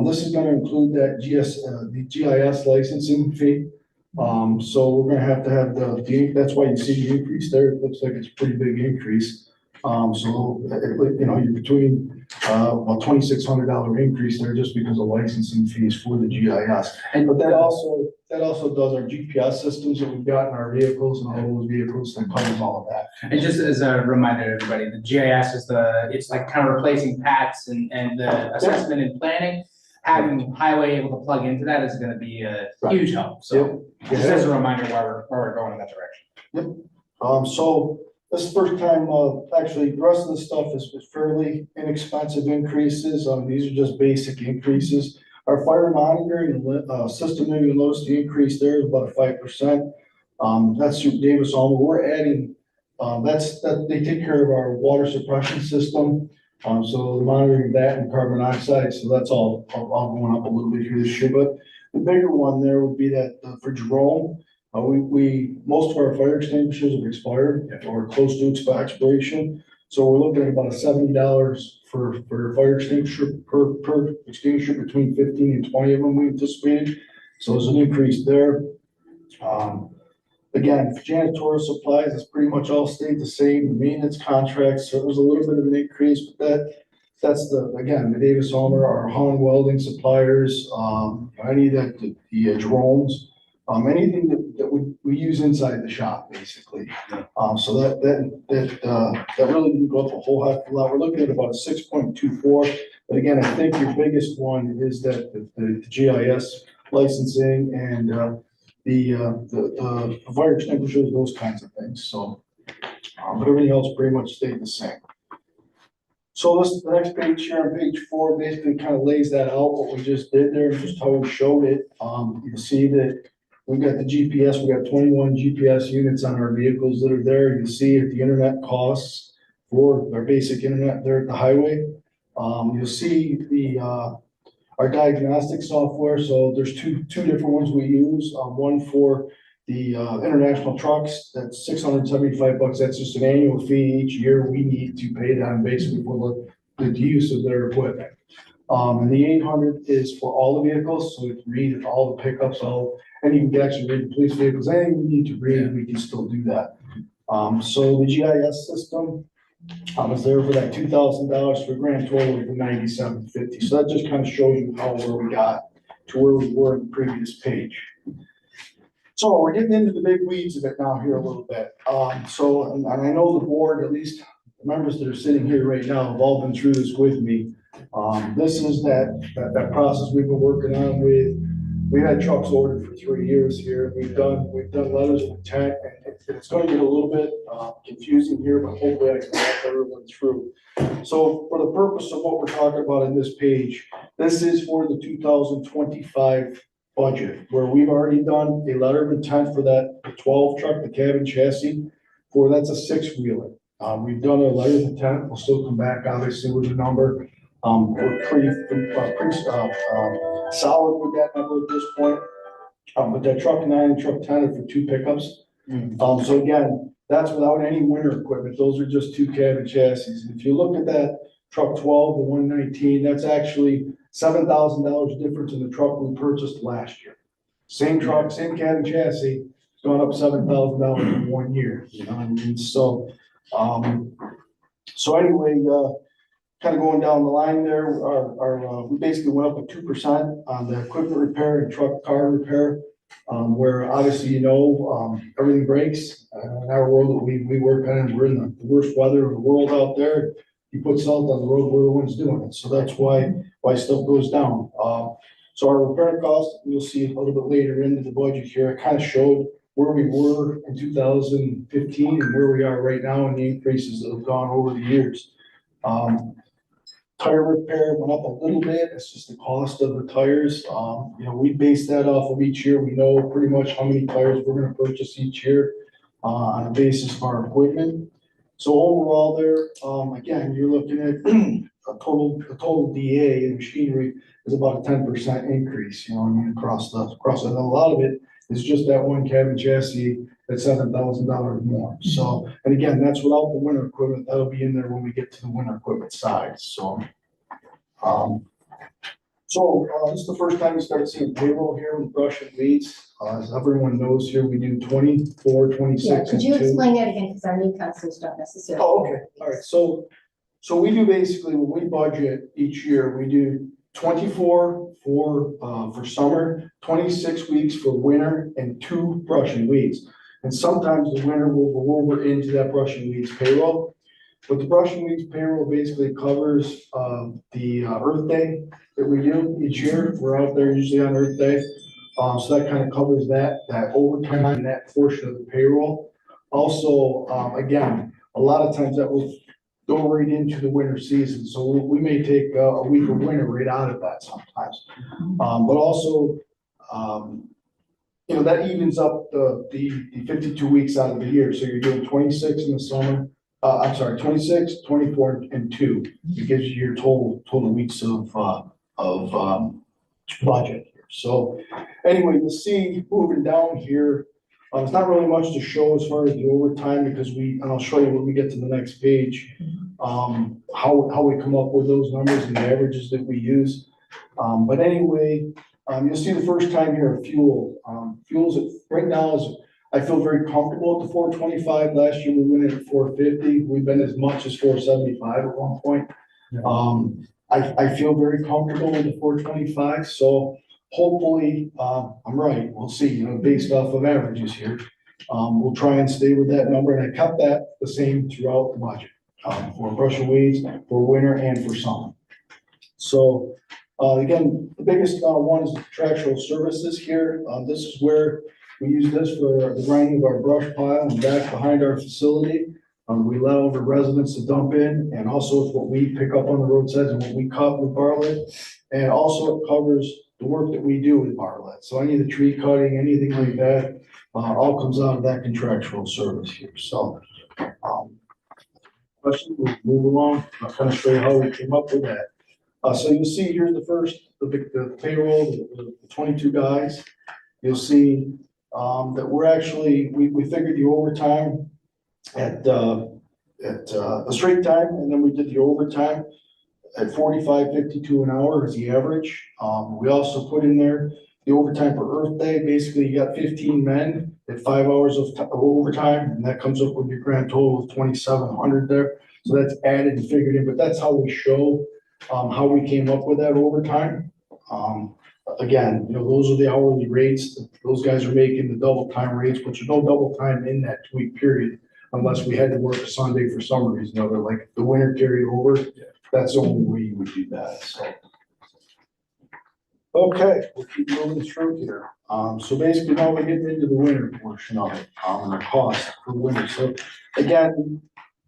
This is going to include that the GIS licensing fee. So we're going to have that's why you see the increase there. It looks like it's a pretty big increase. So you're between about $2,600 increase there just because of licensing fees for the GIS. But that also does our GPS systems that we've got in our vehicles, and all those vehicles, that covers all of that. And just as a reminder to everybody, the GIS is it's like kind of replacing PATS and the assessment and planning. Having highway able to plug into that is going to be a huge help. So just as a reminder where we're going in that direction. Yep. So this is the first time, actually, the rest of the stuff is fairly inexpensive increases. These are just basic increases. Our fire monitoring system, maybe you'll notice the increase there is about a 5%. That's through Davis Alma. We're adding, they take care of our water suppression system. So monitoring that and carbon dioxide, so that's all going up a little bit here this year. But the bigger one there would be that for Jerome, most of our fire extinguishers have expired or close to expiration. So we're looking at about $70 for fire extinguisher per extinguisher, between 15 and 20 of them we anticipated. So there's an increase there. Again, for janitorial supplies, it's pretty much all stayed the same. The maintenance contracts, so there's a little bit of an increase, but that's again, the Davis Homer, our Holland Welding suppliers, any that, the drones, anything that we use inside the shop, basically. So that really didn't go up a whole heck of a lot. We're looking at about a 6.24. But again, I think your biggest one is that the GIS licensing and the fire extinguishers, those kinds of things. So, but everything else pretty much stayed the same. So the next page here on page 4 basically kind of lays that out, what we just did there, just how we showed it. You can see that we've got the GPS, we got 21 GPS units on our vehicles that are there. You can see the internet costs for our basic internet there at the highway. You'll see our diagnostic software. So there's two different ones we use. One for the international trucks, that's $675. That's just an annual fee each year. We need to pay them basically for the use of their equipment. And the 800 is for all the vehicles, so we can read all the pickups, and you can actually read the police vehicles. Anything we need to read, we can still do that. So the GIS system is there for that $2,000 for a grand total of $97.50. So that just kind of shows you where we got to where we were in the previous page. So we're getting into the big weeds of it now here a little bit. And I know the board, at least the members that are sitting here right now, have all been through this with me. This is that process we've been working on with. We've had trucks ordered for 3 years here. We've done letters of intent, and it's going to get a little bit confusing here, but hopefully I can walk everyone through. So for the purpose of what we're talking about in this page, this is for the 2025 budget, where we've already done a letter of intent for that 12 truck, the cabin chassis, that's a 6-wheeler. We've done a letter of intent. We'll still come back obviously with a number. We're pretty solid with that number at this point. But that truck 9 and truck 10 are for 2 pickups. So again, that's without any winter equipment. Those are just 2 cabin chassis. And if you look at that truck 12, the 119, that's actually $7,000 difference in the truck we purchased last year. Same truck, same cabin chassis, it's gone up $7,000 in 1 year. You know what I mean? So, anyway, kind of going down the line there, we basically went up with 2% on the equipment repair and car repair, where obviously, everything breaks. In our world that we work in, we're in the worst weather in the world out there. You put salt on the road, we're the ones doing it. So that's why stuff goes down. So our repair costs, you'll see a little bit later into the budget here, I kind of showed where we were in 2015 and where we are right now and the increases that have gone over the years. Tire repair went up a little bit. It's just the cost of the tires. We base that off of each year. We know pretty much how many tires we're going to purchase each year on the basis of our equipment. So overall there, again, you're looking at a total DA in machinery is about a 10% increase, across the, and a lot of it is just that one cabin chassis at $7,000 more. So, and again, that's without the winter equipment. That'll be in there when we get to the winter equipment side. So, this is the first time we start seeing payroll here with brush and weeds. As everyone knows here, we do 24, 26, Yeah, could you and 2. explain that again, because our new concepts don't necessarily. Oh, okay, all right, so we do basically, when we budget each year, we do 24 for summer, 26 weeks for winter, and 2 brush and weeds. And sometimes the winter will go over into that brush and weeds payroll. But the brush and weeds payroll basically covers the Earth Day that we do each year. We're out there usually on Earth Day. So that kind of covers that overtime and that portion of the payroll. Also, again, a lot of times that will go right into the winter season. So we may take a week of winter right out of that sometimes. But also, that evens up the 52 weeks out of the year. So you're doing 26 in the summer. 26, 24, and 2. It gives you your total weeks of budget here. So anyway, you'll see moving down here, there's not really much to show as far as the overtime because and I'll show you when we get to the next page, how we come up with those numbers and the averages that we use. But anyway, you'll see the first time here fuel. Fuel's right now I feel very comfortable at the 425. Last year we went in at 450. We've been as much as 475 at one point. I feel very comfortable with the 425, so hopefully, I'm right, we'll see, based off of averages here. We'll try and stay with that number, and I kept that the same throughout the budget, for brush and weeds, for winter and for summer. So, again, the biggest one is the contractual services here. This is where we use this for the grinding of our brush pile and back behind our facility. We allow over residents to dump in, and also it's what we pick up on the roadsides and what we cut with Bartlett. And also it covers the work that we do with Bartlett. So any of the tree cutting, anything like that, all comes out of that contractual service here. So, question, we'll move along. I'll kind of show you how we came up with that. So you'll see here's the payroll, the 22 guys. You'll see that we're actually, we figured the overtime at the straight time, and then we did the overtime at 45.52 an hour as the average. We also put in there the overtime for Earth Day. Basically, you got 15 men at 5 hours of overtime, and that comes up with your grand total of 2,700 there. So that's added and figured in, but that's how we show how we came up with that overtime. Again, those are the hourly rates. Those guys are making the double time rates, but there's no double time in that 2-week period unless we had to work a Sunday for some reason. They're like the winter carried over. That's the only way you would do that. So, okay, we'll keep moving through here. So basically now we're getting into the winter portion of it, and the cost for winter. So again,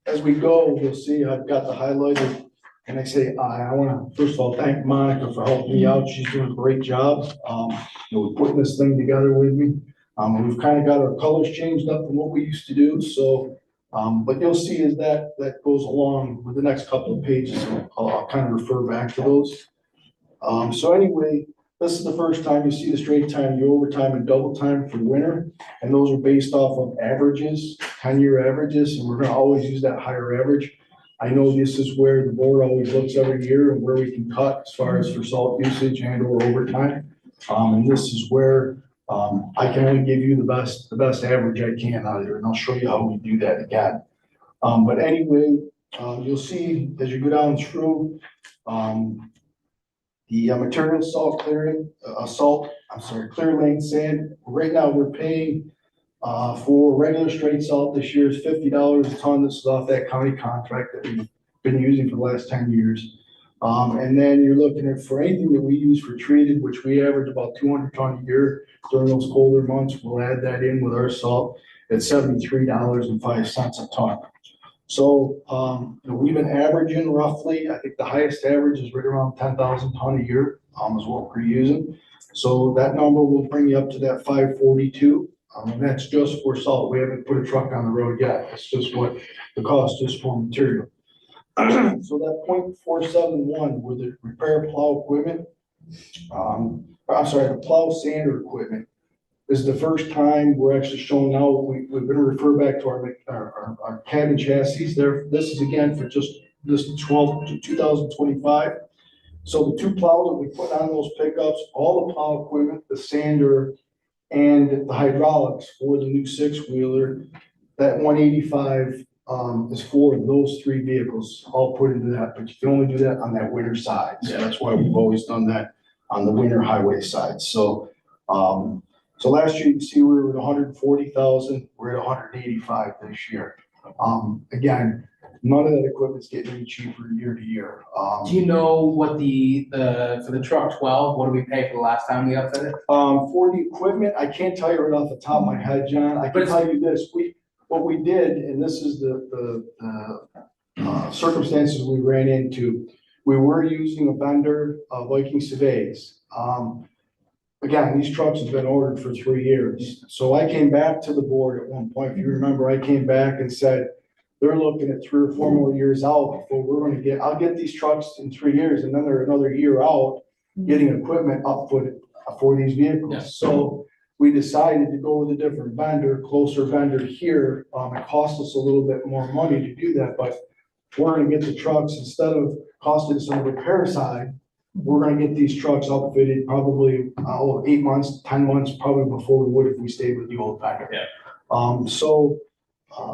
as we go, you'll see I've got the highlighted. And I say, I want to, first of all, thank Monica for helping me out. She's doing a great job. We're putting this thing together with me. We've kind of got our colors changed up from what we used to do. So, but you'll see as that goes along with the next couple of pages, I'll kind of refer back to those. So anyway, this is the first time you see the straight time, the overtime, and double time for winter. And those are based off of averages, 10-year averages. And we're going to always use that higher average. I know this is where the board always looks every year and where we can cut as far as for salt usage and or overtime. And this is where I can only give you the best average I can out of there, and I'll show you how we do that again. But anyway, you'll see as you go down through the material salt clearing, clear lane sand. Right now we're paying for regular straight salt this year is $50 a ton. This is off that county contract that we've been using for the last 10 years. And then you're looking at for anything that we use for treated, which we average about 200 ton a year during those colder months. We'll add that in with our salt at $73.05 a ton. So we've been averaging roughly, I think the highest average is right around 10,000 ton a year is what we're using. So that number will bring you up to that 542. And that's just for salt. We haven't put a truck on the road yet. That's just what the cost is for material. So that 0.471 with the repair plow equipment, the plow sander equipment is the first time we're actually showing now. We're going to refer back to our cabin chassis there. This is again for just this 2025. So the two plows that we put on those pickups, all the plow equipment, the sander, and the hydraulics for the new 6-wheeler, that 185 is for those 3 vehicles all put into that, but you can only do that on that winter side. So that's why we've always done that on the winter highway side. So so last year you can see we were at 140,000, we're at 185 this year. Again, none of that equipment's getting any cheaper year to year. Do you know what for the truck 12, what did we pay for the last time we updated? For the equipment, I can't tell you right off the top of my head, John. I can tell you this, what we did, and this is the circumstances we ran into. We were using a vendor, Viking Surveys. Again, these trucks have been ordered for 3 years. So I came back to the board at one point. If you remember, I came back and said, they're looking at 3 or 4 more years out before we're going to get, I'll get these trucks in 3 years, and then they're another year out getting equipment upfitted for these vehicles. Yeah. So we decided to go with a different vendor, closer vendor here. It cost us a little bit more money to do that, but we're going to get the trucks, instead of costing us on the repair side, we're going to get these trucks outfitted probably 8 months, 10 months, probably before we would if we stayed with the old vendor. Yeah. So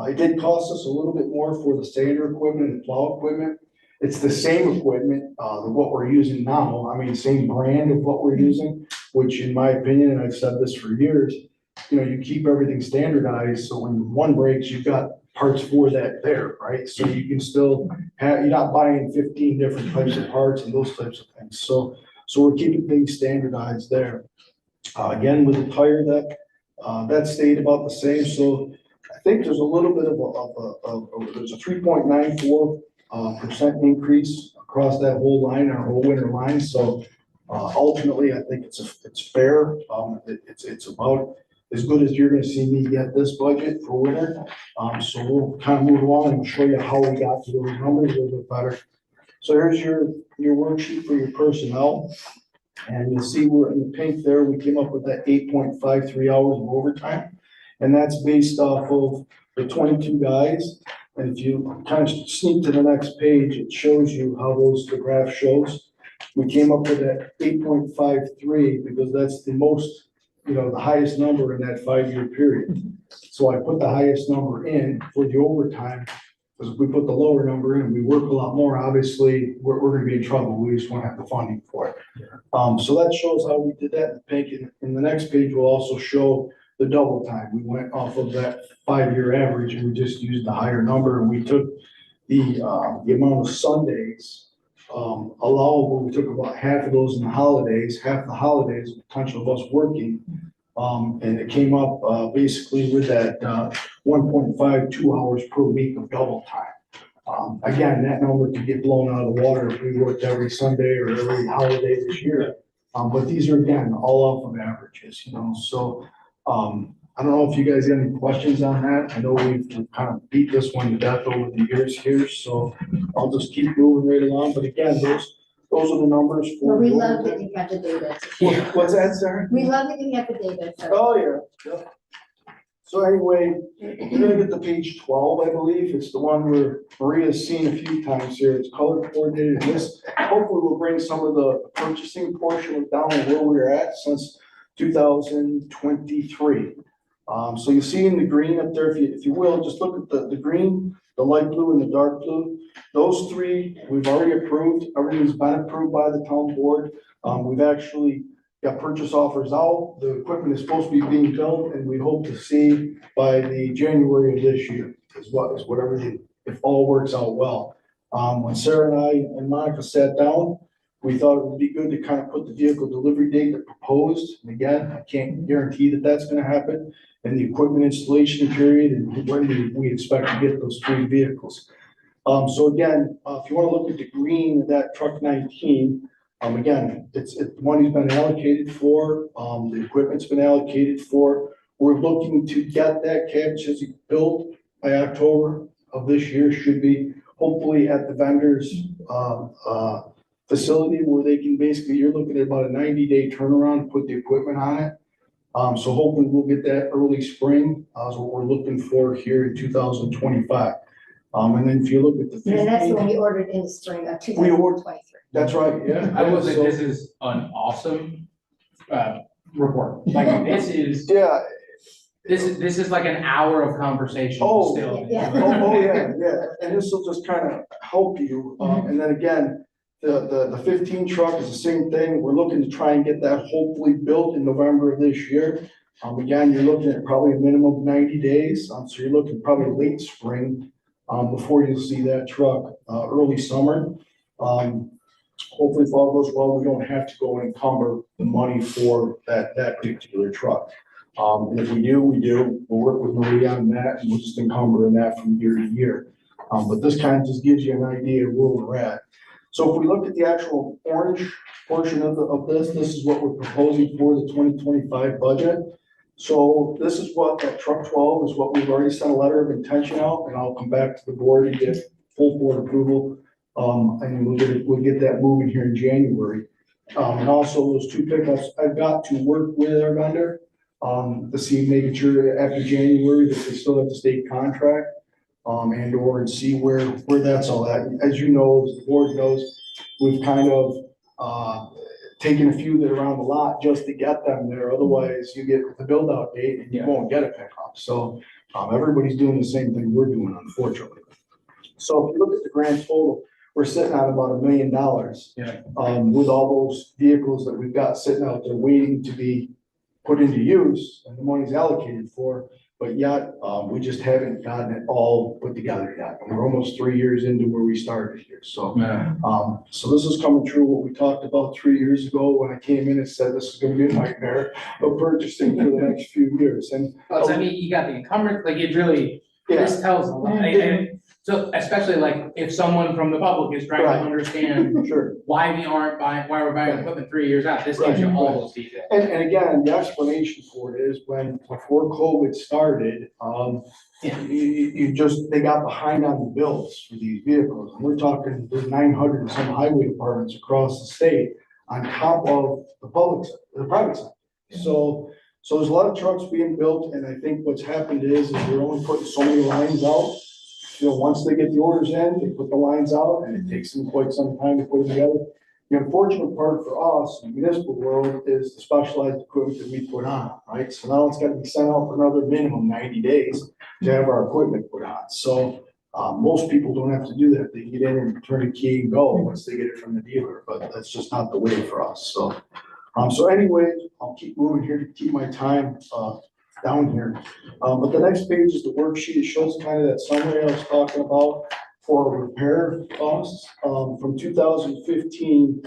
it did cost us a little bit more for the sander equipment and plow equipment. It's the same equipment, what we're using now, I mean, same brand of what we're using, which in my opinion, and I've said this for years, you know, you keep everything standardized, so when one breaks, you've got parts for that there, right? So you can still have, you're not buying 15 different types of parts and those types of things, so we're keeping things standardized there. Again, with the tire deck, that stayed about the same, so I think there's a little bit of there's a 3.94% increase across that whole line, our whole winter line, so ultimately, I think it's fair, it's about as good as you're gonna see me get this budget for winter. So we'll kind of move along and show you how we got to those numbers a little bit better. So here's your worksheet for your personnel. And you'll see we're in the pink there, we came up with that 8.53 hours of overtime. And that's based off of the 22 guys. And if you kind of sneak to the next page, it shows you how the graph shows. We came up with that 8.53 because that's the most, you know, the highest number in that 5-year period. So I put the highest number in for the overtime, because if we put the lower number in, we work a lot more, obviously, we're gonna be in trouble, we just won't have the funding for it. So that shows how we did that in the pink. In the next page, we'll also show the double time. We went off of that 5-year average and we just used the higher number, and we took the amount of Sundays allowable. We took about half of those in the holidays, half the holidays, potential of us working. And it came up basically with that 1.52 hours per week of double time. Again, that number could get blown out of the water if we worked every Sunday or every holiday this year. But these are, again, all off of averages, you know, so I don't know if you guys have any questions on that. I know we've kind of beat this one to death over the years here, so I'll just keep moving right along. But again, those are the numbers for. But we love that you have the data. What's that, sir? We love that you have the data. So. Oh, yeah. Yep. So anyway, you're gonna get to page 12, I believe. It's the one where Maria's seen a few times here. It's color coordinated. This hopefully will bring some of the purchasing portion down where we're at since 2023. So you see in the green up there, if you will, just look at the green, the light blue and the dark blue. Those three, we've already approved. Everything's been approved by the town board. We've actually got purchase offers out. The equipment is supposed to be being built, and we hope to see by the January of this year is what everything, if all works out well. When Sarah and I and Monica sat down, we thought it would be good to kind of put the vehicle delivery date that proposed. And again, I can't guarantee that that's gonna happen, and the equipment installation period and when we expect to get those 3 vehicles. So again, if you wanna look at the green of that truck 19, again, it's money's been allocated for, the equipment's been allocated for. We're looking to get that cab chassis built by October of this year, should be hopefully at the vendor's facility where they can basically, you're looking at about a 90-day turnaround to put the equipment on it. So hopefully we'll get that early spring, is what we're looking for here in 2025. And then if you look at the 15. And that's when we ordered in the spring of 2023. That's right, yeah. I will say this is an awesome report. Like this is. Yeah. This is like an hour of conversation Oh, still. yeah. Yeah. And this will just kind of help you. And then again, the 15 truck is the same thing. We're looking to try and get that hopefully built in November of this year. Again, you're looking at probably a minimum of 90 days. So you're looking probably late spring before you'll see that truck, early summer. Hopefully if all goes well, we don't have to go and encumber the money for that particular truck. And if we do, we'll work with Maria on that, and we'll just encumber in that from year to year. But this kind of just gives you an idea of where we're at. So if we look at the actual orange portion of this is what we're proposing for the 2025 budget. So this is what that truck 12 is what we've already sent a letter of intention out, and I'll come back to the board and get full board approval. And we'll get that moving here in January. And also those 2 pickups, I've got to work with our vendor to see, making sure after January that they still have the state contract, and see where that's all at. As you know, as the board knows, we've kind of taken a few that are on the lot just to get them there. Otherwise, you get the build out date and you won't get a pickup. So everybody's doing the same thing we're doing, unfortunately. So if you look at the grand total, we're sitting on about $1 million. Yeah. With all those vehicles that we've got sitting out there waiting to be put into use and the money's allocated for, but yet, we just haven't gotten it all put together yet. And we're almost 3 years into where we started here, so. Yeah. So this is coming true, what we talked about 3 years ago when I came in and said this is gonna be a nightmare of purchasing for the next few years, and. Well, I mean, you got the encumbrance, like it really, Yeah. this tells a lot. So especially like if someone from the public is trying to Right. understand Sure. why we're buying equipment 3 years out, this gives you all those details. And again, the explanation for it is before COVID started, they got behind on the bills for these vehicles. And we're talking, there's 900 and some highway departments across the state on top of the private sector. So there's a lot of trucks being built, and I think what's happened is they're only putting so many lines out. Once they get the orders in, they put the lines out, and it takes them quite some time to put them together. The unfortunate part for us in the municipal world is the specialized equipment that we put on, right? So now it's got to be sent out for another minimum 90 days to have our equipment put on. So most people don't have to do that. They get in and turn a key and go once they get it from the dealer, but that's just not the way for us. So anyway, I'll keep moving here to keep my time down here. But the next page is the worksheet. It shows kind of that summary I was talking about for repair costs. From 2015,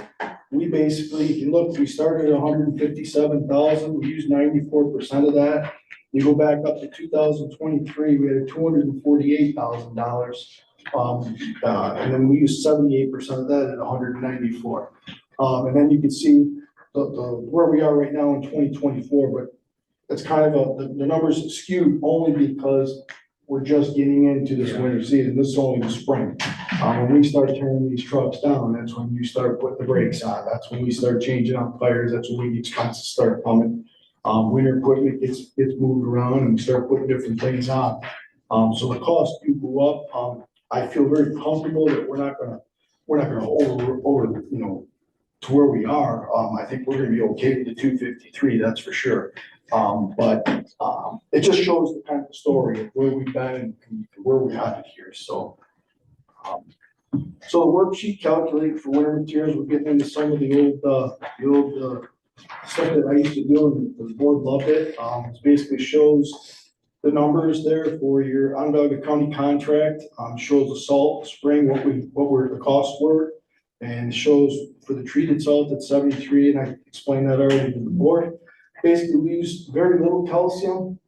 we basically, if you look, we started at 157,000. We used 94% of that. You go back up to 2023, we had $248,000. And then we used 78% of that at 194. And then you can see where we are right now in 2024, but it's kind of the numbers skewed only because we're just getting into this winter season. This is only the spring. When we start tearing these trucks down, that's when you start putting the brakes on. That's when we start changing out tires. That's when the expenses start coming. Winter equipment gets moved around and we start putting different things on. So the costs do go up. I feel very comfortable that we're not gonna over, to where we are. I think we're gonna be okay with the 253, that's for sure. But it just shows the kind of story of where we've been and where we're headed here. So the worksheet calculated for winter materials, we're getting into some of the old stuff that I used to do, and the board loved it. It basically shows the numbers there for your Onondaga County contract, shows the salt, spring, what the costs were, and shows for the treated salt at 73, and I explained that already to the board. Basically, we use very little calcium.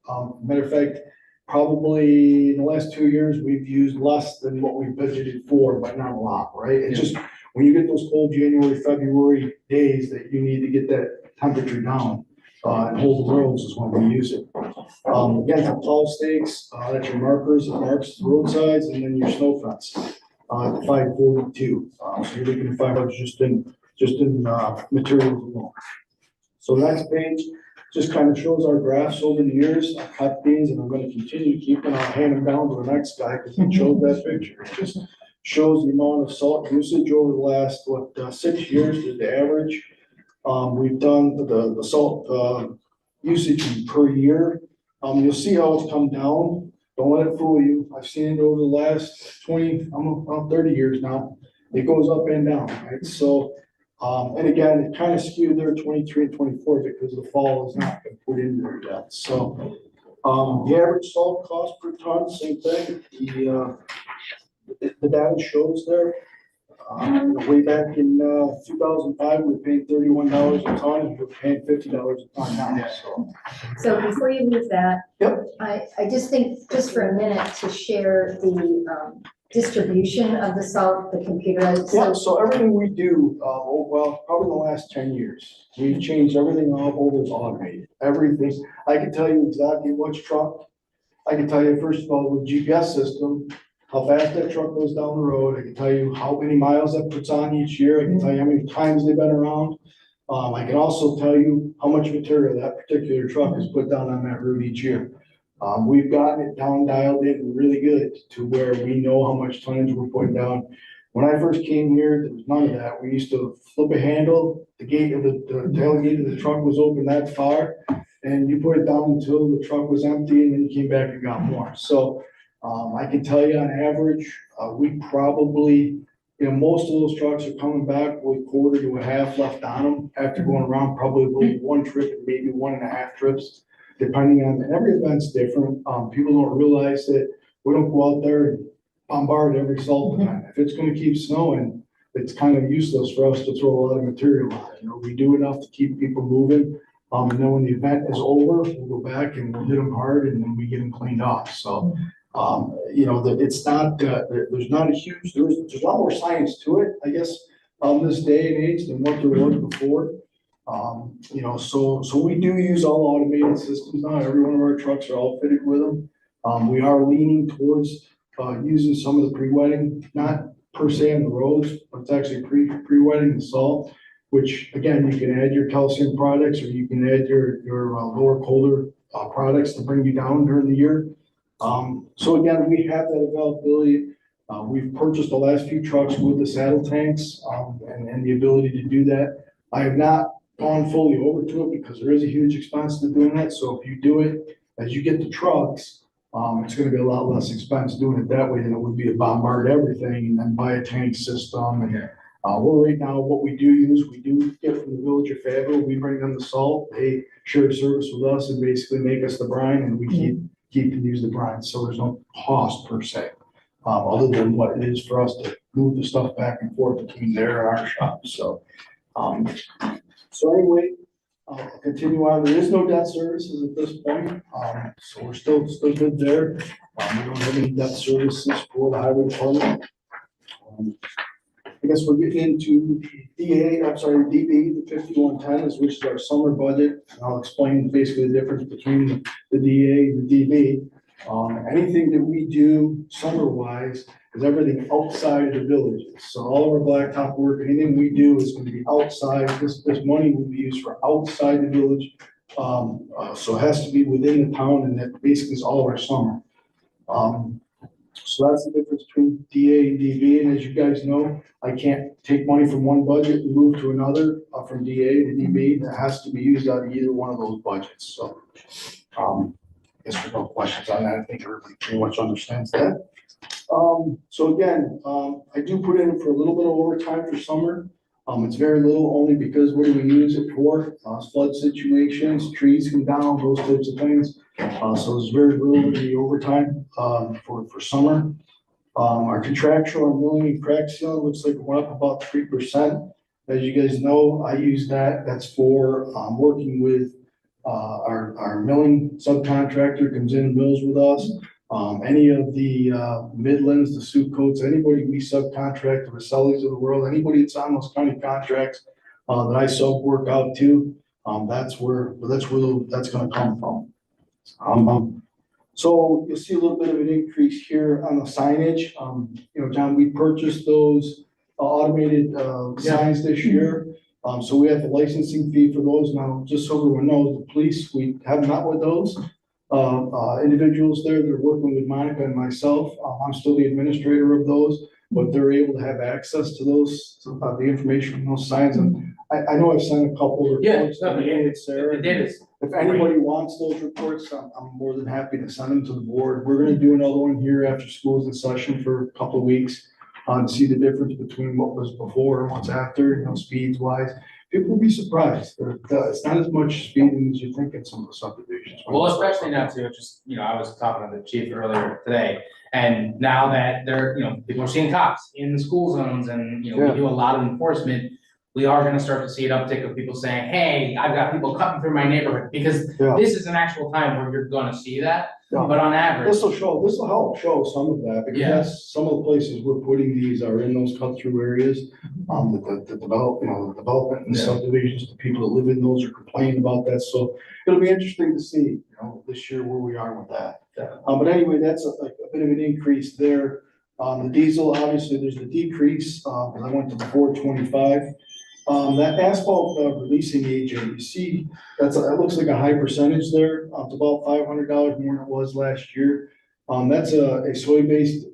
Matter of fact, probably in the last 2 years, we've used less than what we budgeted for, but not a lot, right? It's just, when you get those cold January, February days that you need to get that temperature down, and hold the roads is when we use it. Again, for plow stakes, that's your markers, it marks the roadsides, and then your snow fence, 542. So you're looking at $5 just in materials alone. So the next page just kind of shows our graphs over the years. I cut these and I'm going to continue to keep them. I'll hand them down to the next guy because he showed that picture. It just shows the amount of salt usage over the last, 6 years is the average. We've done the salt usage per year. You'll see how it's come down. Don't let it fool you. I've seen it over the last 20, about 30 years now. It goes up and down, right? So, and again, it kind of skewed there 23 and 24 because the fall is not been put in there yet. So, the average salt cost per ton, same thing. The data shows there. Way back in 2005, we were paying $31 a ton, and we're paying $50 a ton now. So before you leave that. Yep. I just think, just for a minute, to share the distribution of the salt, the computer. Yeah, so everything we do, probably the last 10 years, we've changed everything over to automated. Everything. I can tell you exactly which truck. I can tell you, first of all, with GPS system, how fast that truck goes down the road. I can tell you how many miles that puts on each year. I can tell you how many times they've been around. I can also tell you how much material that particular truck has put down on that route each year. We've gotten it down, dialed in really good to where we know how much tonnage we're putting down. When I first came here, there was none of that. We used to flip a handle, the gate of the tailgate of the truck was open that far, and you put it down until the truck was empty, and then you came back and got more. So I can tell you on average, we probably you know, most of those trucks are coming back with quarter to a half left on them after going around probably one trip and maybe 1.5 trips, depending on, and every event's different. People don't realize that we don't go out there and bombard every salt event. If it's gonna keep snowing, it's kind of useless for us to throw a lot of material on it. You know, we do enough to keep people moving. And then when the event is over, we'll go back and we'll hit them hard and then we get them cleaned off. So, you know, it's not, there's not a huge, there's a lot more science to it, I guess, this day and age than what there was before. You know, so we do use all automated systems now. Every one of our trucks are all fitted with them. We are leaning towards, using some of the pre-wetting, not per se on the roads, but it's actually pre-wetting the salt, which again, you can add your calcium products or you can add your lower colder products to bring you down during the year. So again, we have that availability. We've purchased the last few trucks with the saddle tanks, and the ability to do that. I have not gone fully over to it because there is a huge expense to doing that. So if you do it as you get the trucks, it's gonna be a lot less expense doing it that way than it would be to bombard everything and then buy a tank system. And we're right now, what we do use, we do get from the village of Fayetteville. We bring them the salt, they share service with us and basically make us the brine, and we keep and use the brine. So there's no cost per se, other than what it is for us to move the stuff back and forth between there and our shop. So, so anyway, I'll continue on. There is no debt services at this point, so we're still good there. We don't have any debt services for the highway department. I guess we're getting into the DB, the 5110, which is our summer budget. And I'll explain basically the difference between the DA and the DB. Anything that we do summer-wise is everything outside of the villages. So all of our blacktop work, anything we do is going to be outside. This money will be used for outside the village. So it has to be within the town, and that basically is all of our summer. So that's the difference between DA and DB. And as you guys know, I can't take money from one budget and move to another, from DA to DB. That has to be used out of either one of those budgets. So, I guess there's no questions on that. I think everybody pretty much understands that. So again, I do put in for a little bit of overtime for summer. It's very little, only because what do we use it for? Flood situations, trees come down, those types of things. So it's very little in the overtime, for summer. Our contractual and milling and crack seal looks like it went up about 3%. As you guys know, I use that. That's for, working with, our milling subcontractor comes in and mills with us. Any of the Midlands, the Sioux Coats, anybody we subcontract, the Rosellis of the world, anybody that's on those county contracts that I sub work out to, that's where that's gonna come from. So you'll see a little bit of an increase here on the signage. You know, John, we purchased those automated signs this year. So we have the licensing fee for those. Now, just so everyone knows, the police, we have met with those individuals there that are working with Monica and myself. I'm still the administrator of those, but they're able to have access to those, the information from those signs. And I know I've sent a couple of reports. If anybody wants those reports, I'm more than happy to send them to the board. We're gonna do another one here after school's in session for a couple of weeks, to see the difference between what was before and what's after, you know, speeds wise. People will be surprised. It's not as much speeding as you think in some of the subdivisions. Well, especially now too, just, you know, I was talking to the chief earlier today, and now that they're, you know, people are seeing cops in the school zones and, you know, we do a lot of enforcement. We are gonna start to see an uptick of people saying, hey, I've got people cutting through my neighborhood, because this is an actual time where you're gonna see that. But on average, this will help show some of that, because that's some of the places we're putting these are in those cut through areas. The development and subdivisions, the people that live in those are complaining about that. So it'll be interesting to see, you know, this year where we are with that. But anyway, that's a bit of an increase there. The diesel, obviously, there's a decrease, and I went to 425. That asphalt releasing agent, you see, that looks like a high percentage there. It's about $500 more than it was last year. That's a soy-based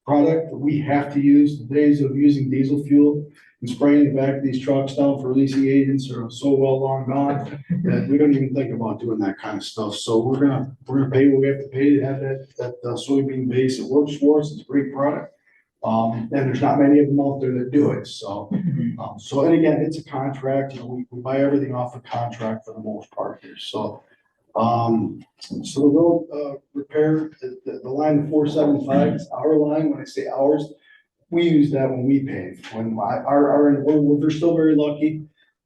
product that we have to use. The days of using diesel fuel and spraying the back of these trucks down for releasing agents are so well long gone that we don't even think about doing that kind of stuff. So we're gonna pay what we have to pay to have that soybean base. It works for us. It's a great product. And there's not many of them out there that do it, so. And again, it's a contract, you know, we buy everything off a contract for the most part here, so. So the road, repair, the line 475 is our line. When I say ours, we use that when we pave. We're still very lucky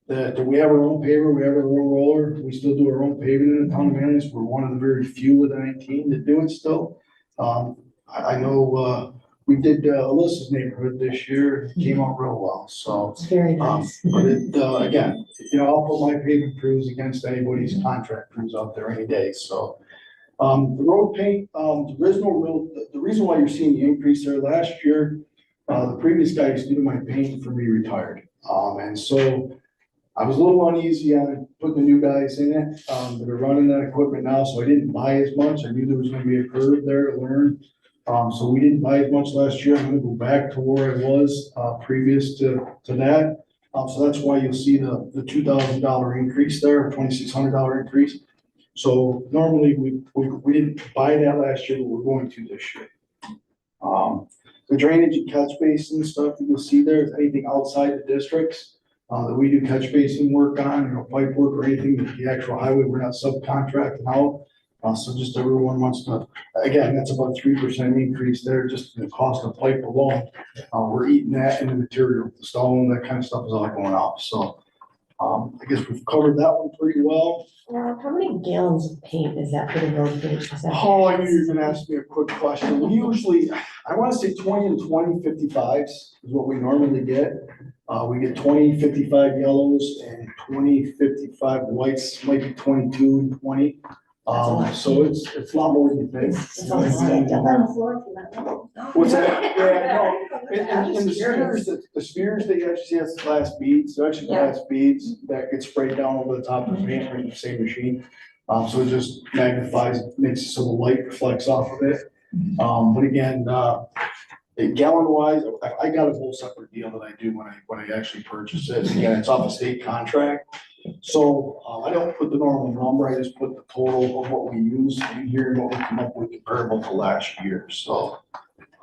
that we have our own paver, we have our own roller, we still do our own paving in the town of Manlius. We're one of the very few with 19 that do it still. I know, we did Alyssa's neighborhood this year, it came out real well, so. It's very nice. But again, you know, I'll put my paving crews against anybody's contract crews out there any day, so. The road paint, there is no real, the reason why you're seeing the increase there last year, the previous guy used to do my paint for me retired. And so I was a little uneasy on putting the new guys in it, that are running that equipment now, so I didn't buy as much. I knew there was gonna be a curve there to learn. So we didn't buy as much last year. I'm gonna go back to where I was, previous to that. So that's why you'll see the $2,000 increase there, $2,600 increase. So normally we didn't buy that last year, but we're going to this year. The drainage and catch basin stuff that you'll see there is anything outside the districts, that we do catch basin work on, you know, pipe work or anything, the actual highway, we're not subcontracting out. So just everyone wants to, again, that's about 3% increase there, just the cost of pipe alone. We're eating that in the material, the stone, that kind of stuff is all going up, so. I guess we've covered that one pretty well. How many gallons of paint is that for the road finish? Oh, I knew you were gonna ask me a quick question. We usually, I wanna say 20 and 20 55s is what we normally get. We get 20 55 yellows and 20 55 whites, might be 22 and 20. So it's a lot more than you think. It's all stacked up on the floor if you want to know. What's that? Yeah, no, and the spheres that you actually see as glass beads, they're actually glass beads that get sprayed down over the top of the paint in the same machine. So it just magnifies, makes it so the light reflects off of it. But again, gallon wise, I got a whole separate deal that I do when I actually purchase it. Again, it's off a state contract. So I don't put the normal number, I just put the total of what we use in here and what we come up with comparable to last year, so.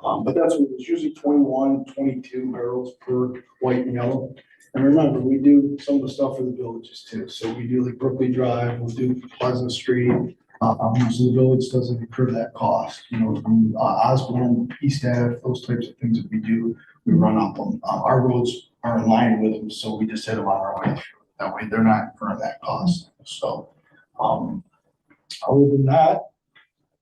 But that's what it's usually 21, 22 barrels per white and yellow. And remember, we do some of the stuff for the villages too. So we do like Brooklyn Drive, we'll do Pleasant Street. So the village doesn't incur that cost, you know, from Osborne, East Ave, those types of things that we do, we run up them. Our roads are in line with them, so we just hit them on our way through. That way they're not incurring that cost, so, other than that.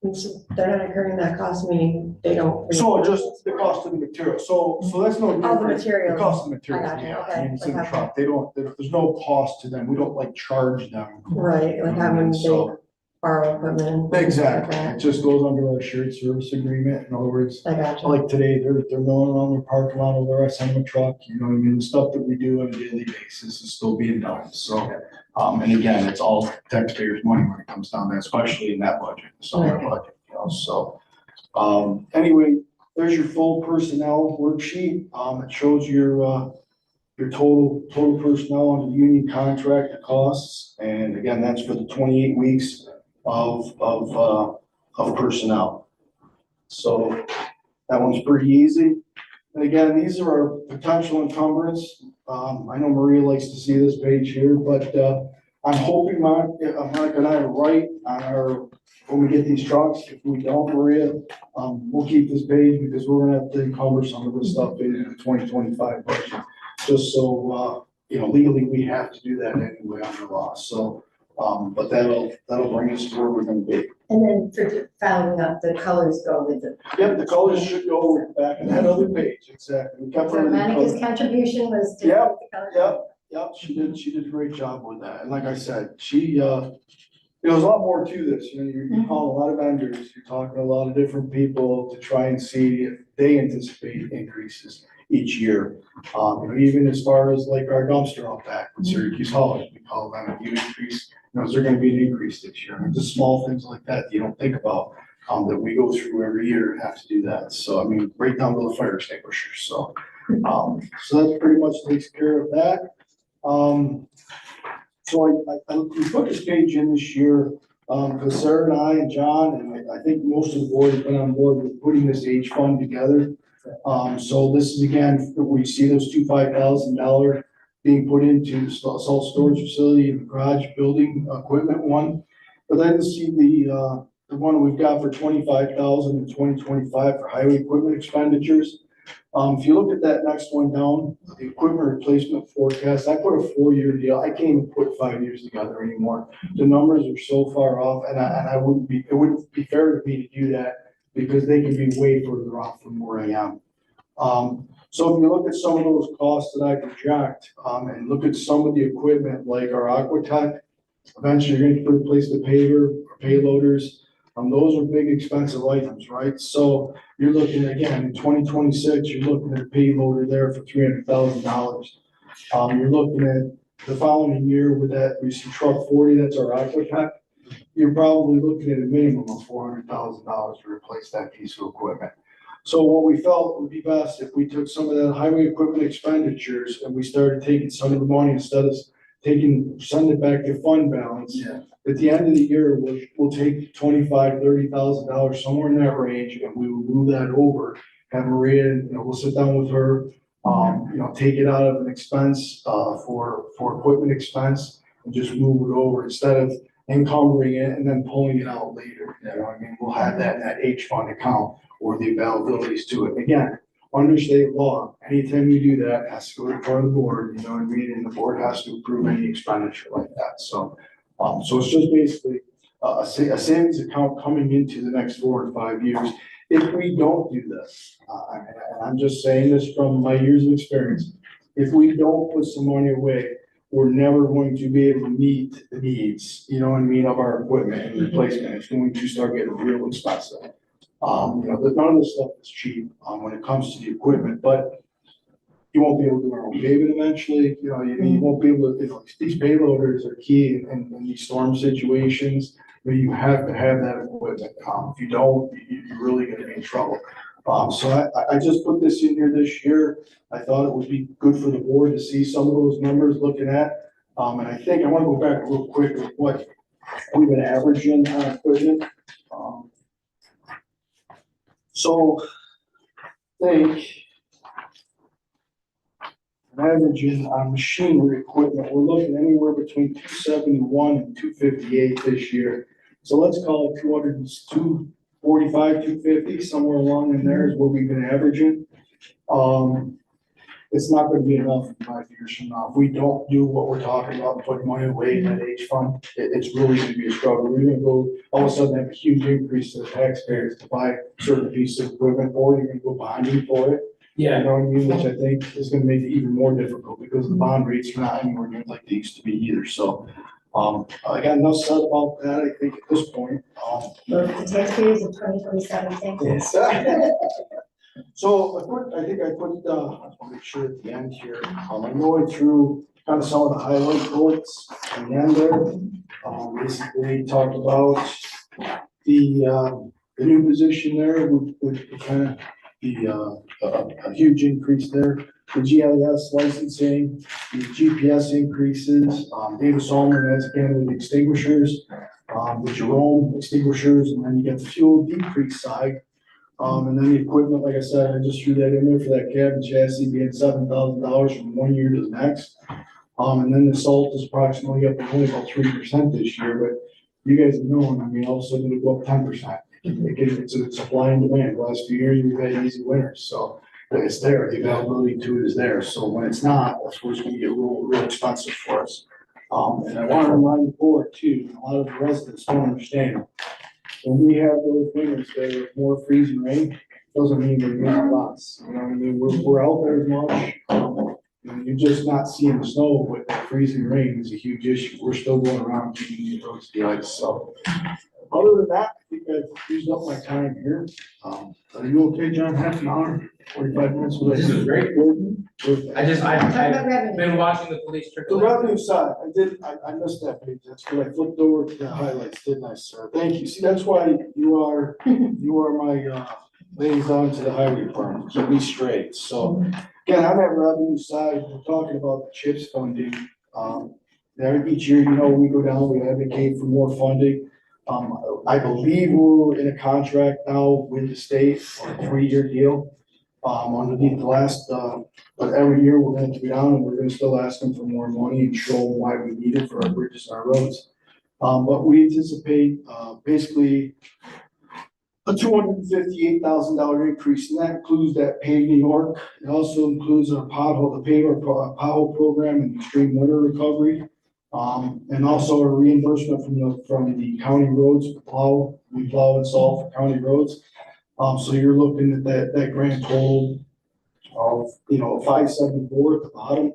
They're not incurring that cost, meaning they don't. So just the cost of the material, so that's no. Oh, the different. material. The cost of the material, I got you, yeah, okay. I mean, it's in the truck, there's no cost to them, we don't like charge them. Right, like having they So, borrow equipment. exactly, Like it just goes under our shared service agreement, in other words. I got you. Like today, they're milling around their parking lot over there, I send them a truck, you know, what I mean, the stuff that we do on a daily basis is still being done, so. And again, it's all taxpayers' money when it comes down to that, especially in that budget, summer budget, you know, so. Anyway, there's your full personnel worksheet, it shows your total personnel on the union contract, the costs, and again, that's for the 28 weeks of personnel. So that one's pretty easy. And again, these are our potential encumbrance. I know Maria likes to see this page here, but I'm hoping Monica and I are right on our, when we get these trucks. If we don't, Maria, we'll keep this page because we're gonna have to encumber some of this stuff in the 2025 budget. Just so, you know, legally, we have to do that anyway under law, so, but that'll bring us to where we're gonna be. And then for following up, the colors go with the. Yep, the colors should go back in that other page, exactly. We kept So everything Monica's colored. contribution was to. Yep, put the colors. Yep, she did a great job with that, and like I said, you know, there's a lot more to this, you know, you're calling a lot of vendors, you're talking to a lot of different people to try and see if they anticipate increases each year. You know, even as far as like our dumpster out back with Syracuse Haulage, we call them, if you increase, you know, is there gonna be an increase this year? And just small things like that you don't think about, that we go through every year and have to do that. So, I mean, right down to the fire extinguishers, so. So that pretty much takes care of that. So we put this page in this year, because Sarah and I and John, and I think most of the board have been on board with putting this H fund together. So this is again, we see those two $5,000 being put into the salt storage facility and garage building equipment one. But then you see the one we've got for 25,000 in 2025 for highway equipment expenditures. If you look at that next one down, the equipment replacement forecast, I put a 4-year deal. I can't even put 5 years together anymore. The numbers are so far off, and it wouldn't be fair to me to do that because they can be way further off from where I am. So if you look at some of those costs that I project, and look at some of the equipment like our Aquatech, eventually you're going to replace the paver or payloaders. Those are big expensive items, right? So you're looking again in 2026, you're looking at a payloader there for $300,000. You're looking at the following year with that recent truck 40, that's our Aquatech. You're probably looking at a minimum of $400,000 to replace that piece of equipment. So what we felt would be best if we took some of that highway equipment expenditures and we started taking some of the money instead of send it back to fund balance. Yeah. At the end of the year, we'll take $25,000, $30,000, somewhere in that range, and we will move that over. Have Maria, we'll sit down with her, take it out of an expense, for equipment expense and just move it over instead of encumbering it and then pulling it out later. You know what I mean? We'll have that in that H fund account or the availabilities to it. Again, under state law, anytime you do that, it has to go in front of the board, you know what I mean? And the board has to approve any expenditure like that. So it's just basically a savings account coming into the next 4 or 5 years. If we don't do this, and I'm just saying this from my years of experience, if we don't put some money away, we're never going to be able to meet the needs, you know what I mean, of our equipment and replacement. It's going to start getting real expensive. None of this stuff is cheap, when it comes to the equipment, but you won't be able to do our own paving eventually, you won't be able to, these payloaders are key in these storm situations, where you have to have that equipment. If you don't, you're really gonna be in trouble. So I just put this in here this year. I thought it would be good for the board to see some of those numbers looking at. And I think I wanna go back real quick with what we've been averaging on equipment. So I think averaging on machinery equipment, we're looking anywhere between 271 and 258 this year. So let's call it 245, 250, somewhere along in there is what we've been averaging. It's not gonna be enough in 5 years from now. If we don't do what we're talking about, put money away in that H fund, it's really gonna be a struggle. We're gonna go, all of a sudden have a huge increase to the taxpayers to buy certain pieces of equipment, or you're gonna go bonding for it. Yeah. You know what I mean, which I think is gonna make it even more difficult because the bond rates are not anywhere near like they used to be either, so. I got enough said about that, I think, at this point. Move the taxpayers in 2027, thank you. Yes. So I think I put, I'll make sure at the end here, I'm going through kind of some of the highlight bullets at the end there. Basically talked about the new position there would kind of be a huge increase there. The GIS licensing, the GPS increases, David Solomon, that's again with extinguishers, the Jerome extinguishers, and then you get the fuel decrease side. And then the equipment, like I said, I just threw that in there for that cabin chassis being $7,000 from 1 year to the next. And then the salt is approximately up to only about 3% this year, but you guys have known, I mean, all of a sudden it'll go up 10%. It's a supply and demand. The last few years, we've had easy winters, so it's there. The availability to it is there. So when it's not, that's where it's gonna get real expensive for us. And I want to remind the board too, a lot of the residents don't understand. When we have those winters that are more freezing rain, doesn't mean we're using lots. You know what I mean? We're out there as much. You're just not seeing the snow, but the freezing rain is a huge issue. We're still going around keeping these roads the ice, so. Other than that, I think I've used up my time here. Are you okay, John? Half an hour, 45 minutes? This is great. I've Talk about revenue. been watching the police The trickle. revenue side, I missed that page. That's good. I flipped over to the highlights, didn't I, sir? Thank you. See, that's why you are my liaison to the highway department, keep me straight. So again, on that revenue side, we're talking about the CHIPS funding. Each year, we go down, we advocate for more funding. I believe we're in a contract now with the state on a 3-year deal. underneath the last, but every year we're going to be down and we're gonna still ask them for more money and show them why we need it for our bridges and our roads. But we anticipate, basically a $258,000 increase, and that includes that paving work. It also includes our pothole, the paver pothole program and extreme winter recovery. And also a reimbursement from the county roads plow, we plow and salt for county roads. So you're looking at that grand total of, 574 at the bottom.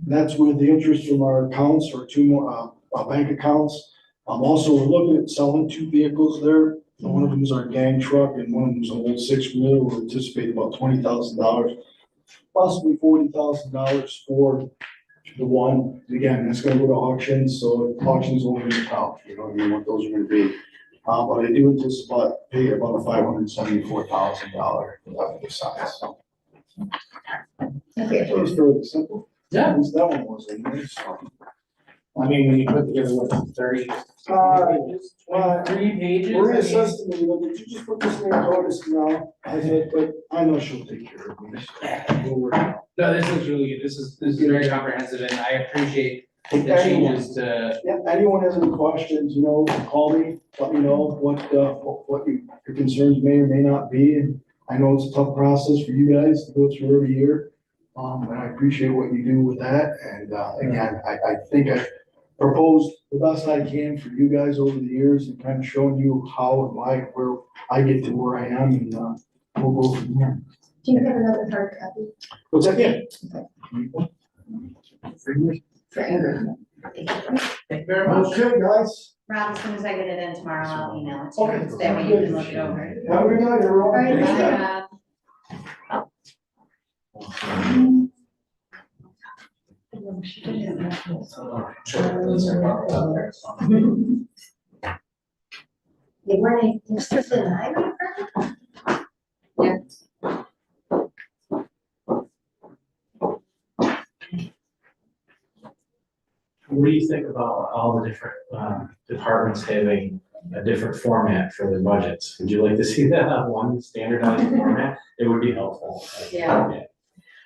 And that's with the interest from our accounts or two more, bank accounts. Also, we're looking at selling 2 vehicles there. One of them is our gang truck and one of them is an old 6-wheeler. We anticipate about $20,000, possibly $40,000 for the one. Again, that's gonna go to auction, so auctions only in the top, what those are gonna be. But I do anticipate pay about a $574,000 size, so. Okay. It was fairly simple. Yeah. At least that one was, so. I mean, when you put together what, 30, 23 pages? Maria I mean- says to me, did you just put this in your notice now? I said, but I know she'll take care of me. We'll work it out. No, this looks really good. This is very comprehensive and I appreciate the If anyone- changes to, Yeah, anyone has any questions, call me, let me know what your concerns may or may not be. And I know it's a tough process for you guys to go through every year. And I appreciate what you do with that. And, again, I think I proposed the best I can for you guys over the years and kind of showing you how and why, where I get to where I am and, we'll go from there. Do you have another hard copy What's that? Yeah. for Ingrid? thank you very much. Okay, guys. Rob, as soon as I get it in tomorrow, I'll email it to Okay. you, so that way you can look it over. Have a good night, everyone. All right, Thanks, bye. guys. They weren't interested in the highway department? What do you think about all the different departments having a different format for their budgets? Would you like to see that on one standardized format? It would be helpful. Yeah.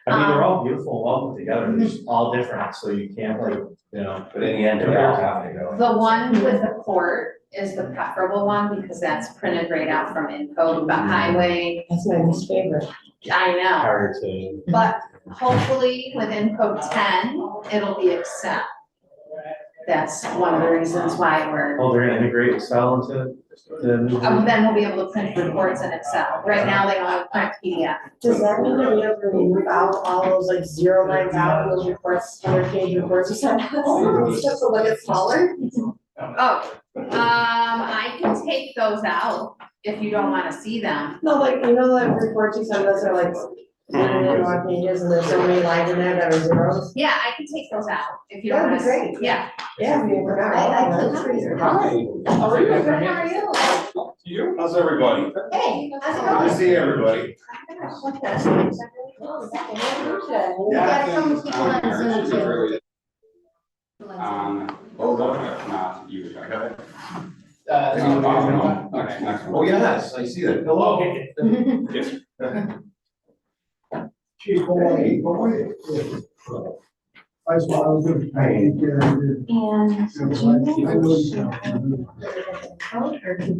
I mean, they're all beautiful, well put together, they're just all different, so you can't like, But in the end, they all have to go. The one with the court is the preferable one because that's printed right out from Encode, but highway, That's my least favorite. I know. hard to. But hopefully with Encode 10, it'll be Excel. That's one of the reasons why we're, Oh, they're gonna integrate Excel into the new. then we'll be able to print reports in Excel. Right now, they only print PDF. Does that mean that we have to remove out all those like 0 lines out, those reports, 100-page reports or something? Just to look at smaller? Oh, I can take those out if you don't wanna see them. No, like, the reports you send us are like 100 more pages and there's so many lines in there that are zeros. Yeah, I can take those out if you don't That'd wanna be see. great. Yeah. Yeah, I mean, we're not. I clicked through your. Hi. How are you? Good, how are you? You? How's everybody? Hey, how's it Good to going? see everybody. We got some people on Zoom too. If not, you. This is what we're gonna do. Okay, next one. Oh, yes, I see that. Hello. Chief, how are you? How are you? I was good. And.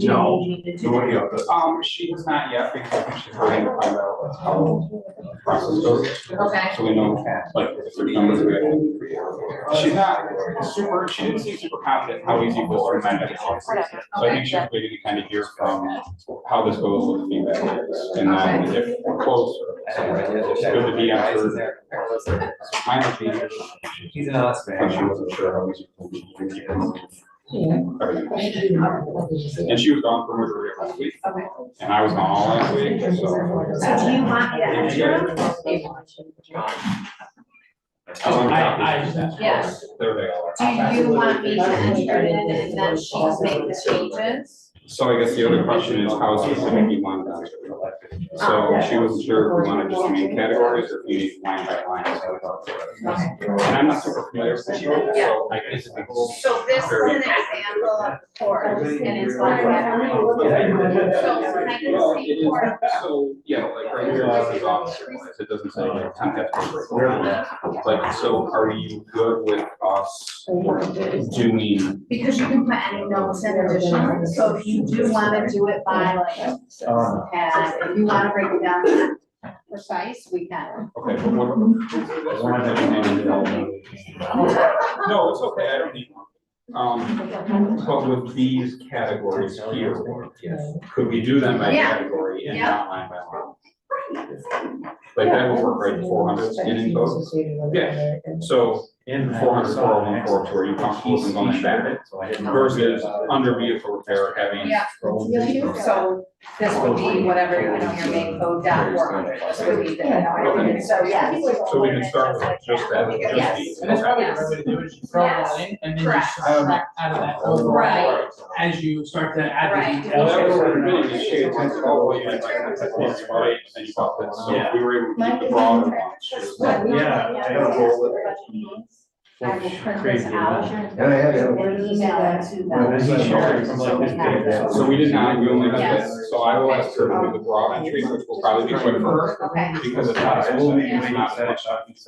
No, nobody else. She has not yet, because I think she's trying to find out how the process goes. Okay. So we know, like, if there's numbers we have. She's not super, she didn't seem super confident how easy it was to amend it. So I think she's waiting to kind of hear from how this goes with feedback. And then if we're close, it's good to be answered. Mine would be, He's an honest but she man. wasn't sure how easy it would be to keep everything. And she was gone for majority of last week. Okay. And I was gone all last week, so. So do you want me to enter them? Oh, I just asked. Yeah. There they are. Do you want me to enter it in and then she's make the changes? So I guess the other question is how specific you want that. So she wasn't sure if we wanted just main categories or if you need line by line. And I'm not super familiar with this, so I guess it's a whole. So this is an example of course, and it's one of every. So can I Well, just it see is, for, so, yeah, like right here, this is officer wise, it doesn't say like contact number. Like, so are you good with us doing, because you can put any notes in addition, so if you do wanna do it by like, and if you wanna break it down precise, we can. okay, but what? No, it's okay, I don't need one. But with these categories here, could we do them by Yeah. category and Yeah. not line by line? Like that would work, right, 400 in code? Yeah, so In 400, 401, 402, are you comfortable with going back? Versus under vehicle repair having. Yeah. So this would be whatever, you know, your main code down 400, this would be the, so yeah. So we can start with just that, just Yes. these. And that's probably a Yes. great way to do it, is you throw it all in, and then you Correct. subtract out of that overall, Right. as you start to add the Right. details. Well, that was what we did, is she had tested all the way, like, that's right, and you got that, so if we were able to keep the broader ones. just like- Yeah. I will print this out. Yeah, yeah, yeah. And email it to them. Does he share it from like his data? So we did not, we only have Yes. this, so I will ask her to do the broad entries, which will probably be quick for her, Okay, because it's not, it's not much.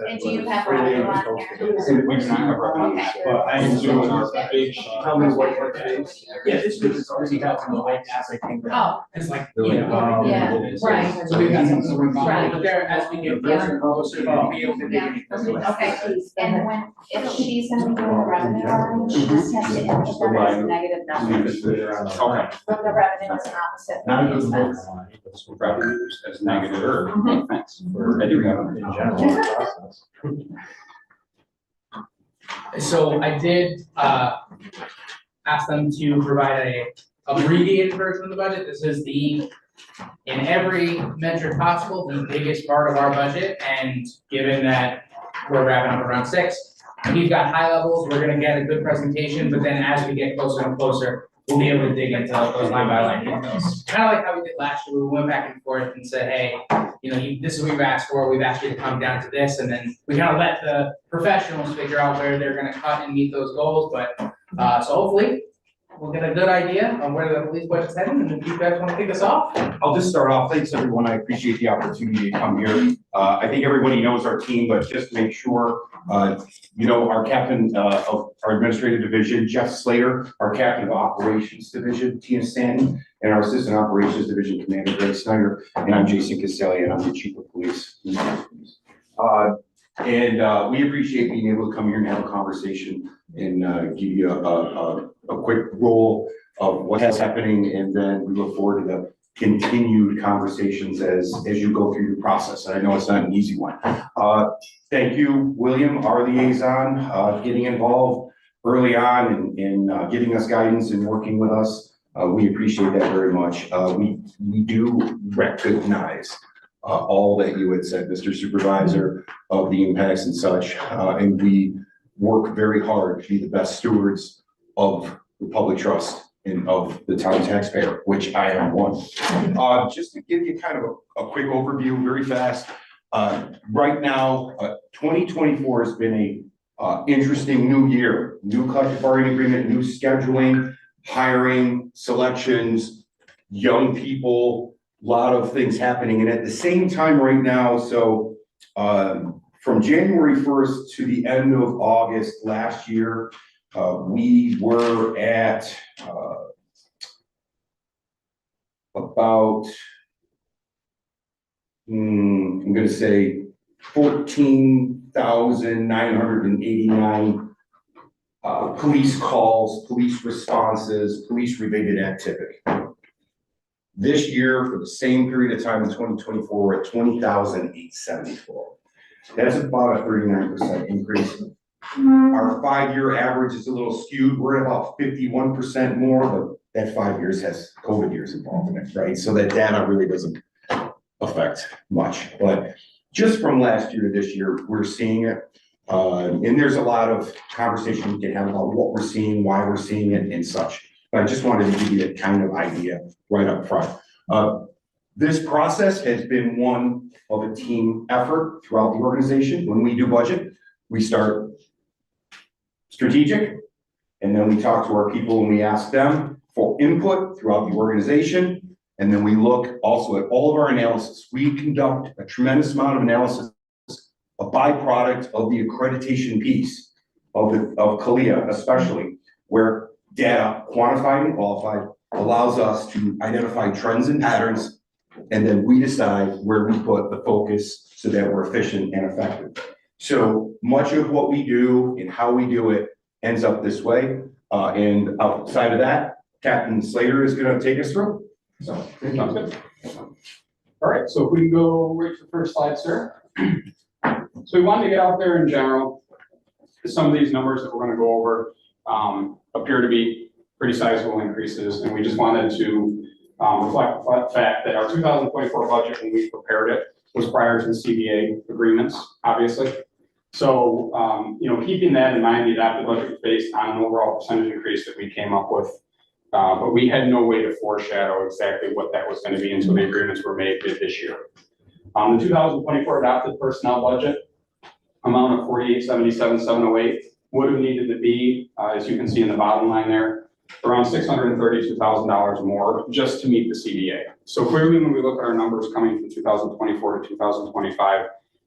and do you have revenue on here? We do not have revenue, Okay. but I am doing our big sheet. Tell me what it is. Yeah, it's because it's already got some like as I came. Oh, It's like, They're like, you know, yeah, right. so we've got something to work on, Right. but there, as we get closer and closer, we'll be able to dig in. Okay, and when, if she's gonna be doing the revenue line, she just has to input them as negative numbers. Okay. But the revenue is opposite from the expense. Revenues as negative or Mhm. offense. I do have them. In general process. So I did, ask them to provide a abbreviated version of the budget. This is the, in every measure possible, the biggest part of our budget, and given that we're wrapping up around 6, we've got high levels, we're gonna get a good presentation, but then as we get closer and closer, we'll be able to dig into those line by line details. Kind of like how we did last year, we went back and forth and said, hey, you know, this is what we've asked for, we've asked you to come down to this, and then we kind of let the professionals figure out where they're gonna cut and meet those goals, but, so hopefully, we'll get a good idea on where the police budget's heading, and if you guys wanna kick us off. I'll just start off. Thanks, everyone. I appreciate the opportunity to come here. I think everybody knows our team, but just to make sure, you know, our captain of our administrative division, Jeff Slater, our captain of operations division, Tina Stanton, and our assistant operations division commander, Greg Snyder, and I'm Jason Caselli, and I'm the chief of police. And we appreciate being able to come here and have a conversation and give you a quick roll of what's happening, and then we look forward to the continued conversations as you go through the process. And I know it's not an easy one. Thank you, William, our liaison, getting involved early on and giving us guidance and working with us. We appreciate that very much. We do recognize all that you had said, Mr. Supervisor, of the impacts and such, and we work very hard to be the best stewards of the public trust and of the town taxpayer, which I am one. Just to give you kind of a quick overview, very fast. Right now, 2024 has been a interesting new year. New collective bargaining agreement, new scheduling, hiring, selections, young people, a lot of things happening. And at the same time right now, so from January 1st to the end of August last year, we were at about, I'm gonna say 14,989 police calls, police responses, police related activity. This year, for the same period of time in 2024, we're at 20,874. That's about a 39% increase. Our 5-year average is a little skewed. We're at about 51% more, but that 5 years has COVID years involved in it, right? So that data really doesn't affect much. But just from last year to this year, we're seeing it. And there's a lot of conversation we can have about what we're seeing, why we're seeing it and such. But I just wanted to give you that kind of idea right up front. This process has been one of a team effort throughout the organization. When we do budget, we start strategic, and then we talk to our people and we ask them for input throughout the organization. And then we look also at all of our analysis. We conduct a tremendous amount of analysis, a byproduct of the accreditation piece of CALIA especially, where data quantified and qualified allows us to identify trends and patterns, and then we decide where we put the focus so that we're efficient and effective. So much of what we do and how we do it ends up this way. And outside of that, Captain Slater is going to take us through. So, Sounds good. All right, so if we can go right to the first slide, sir. So we wanted to get out there in general. Some of these numbers that we're going to go over appear to be pretty sizable increases, and we just wanted to reflect the fact that our 2024 budget, when we prepared it, was prior to the CBA agreements, obviously. So, keeping that in mind, the adopted budget was based on an overall percentage increase that we came up with. But we had no way to foreshadow exactly what that was going to be until the agreements were made this year. The 2024 adopted personnel budget amount of $48,77,708 would have needed to be, as you can see in the bottom line there, around $632,000 more just to meet the CBA. So clearly, when we look at our numbers coming from 2024 to 2025,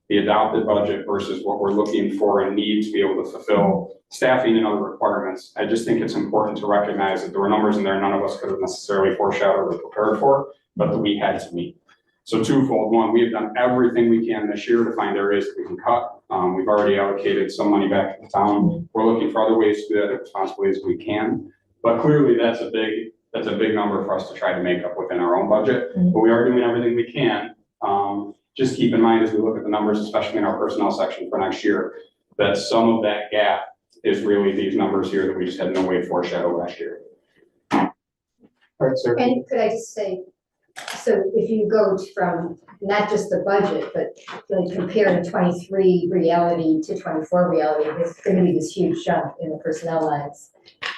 the adopted budget versus what we're looking for and need to be able to fulfill staffing and other requirements, I just think it's important to recognize that there were numbers in there none of us could have necessarily foreshadowed or prepared for, but that we had to meet. So twofold. One, we have done everything we can this year to find areas that we can cut. We've already allocated some money back to the town. We're looking for other ways to do that as responsibly as we can. But clearly that's a big number for us to try to make up within our own budget. But we are doing everything we can. Just keep in mind as we look at the numbers, especially in our personnel section for next year, that some of that gap is really these numbers here that we just had no way to foreshadow last year. All right, sir. And could I just say, so if you go from not just the budget, but like comparing 23 reality to 24 reality, there's going to be this huge jump in the personnel lines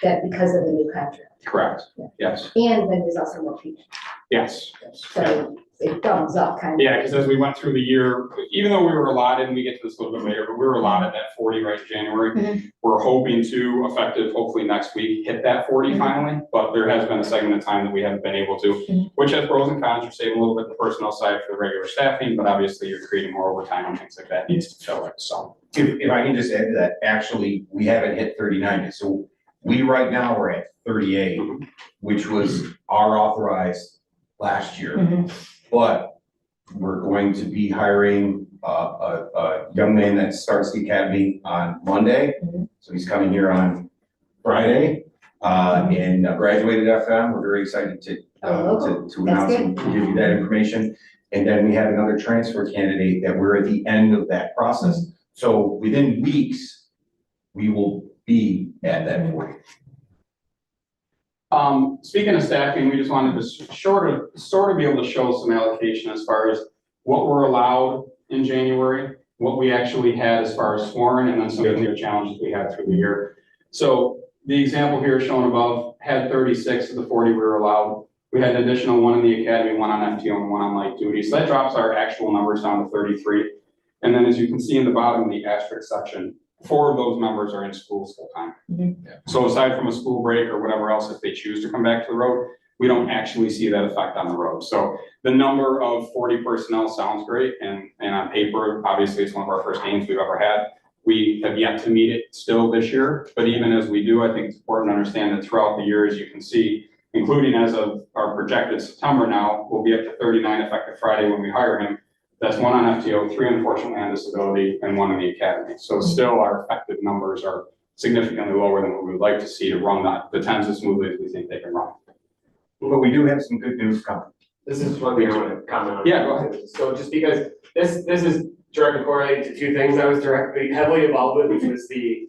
that because of the new contract. Correct. Yeah. Yes. And then there's also more people. Yes. So it doubles up kind of. Yeah, because as we went through the year, even though we were allotted, and we get to this a little bit later, but we were allotted that 40 right in January. We're hoping to, effective hopefully next week, hit that 40 finally, but there has been a segment of time that we haven't been able to, which has pros and cons. You're saving a little bit the personnel side for the regular staffing, but obviously you're creating more overtime and things like that needs to fill it, so. If I can just add to that, actually, we haven't hit 39 yet, so we right now we're at 38, which was our authorized last year. But we're going to be hiring a young man that starts the academy on Monday. So he's coming here on Friday, and graduated FM. We're very excited to announce and give you that information. And then we have another transfer candidate that we're at the end of that process. So within weeks, we will be at that 40. Speaking of staffing, we just wanted to sort of be able to show some allocation as far as what we're allowed in January, what we actually had as far as sworn, and then some of the challenges we had through the year. So the example here shown above had 36 of the 40 we were allowed. We had an additional one in the academy, one on FTO and one on light duty. So that drops our actual numbers down to 33. And then as you can see in the bottom of the asterisk section, 4 of those members are in schools full time. So aside from a school break or whatever else, if they choose to come back to the road, we don't actually see that effect on the road. So the number of 40 personnel sounds great. And on paper, obviously it's one of our first games we've ever had. We have yet to meet it still this year. But even as we do, I think it's important to understand that throughout the year, as you can see, including as of our projected September now, we'll be up to 39 effective Friday when we hire him. That's 1 on FTO, 3 unfortunately on disability, and 1 in the academy. So still our effective numbers are significantly lower than what we would like to see to run the 10s as smoothly as we think they can run. But we do have some good news coming. This is one thing I want to comment on. Yeah, go ahead. So just because this is directly correlated to 2 things I was heavily involved with, which was the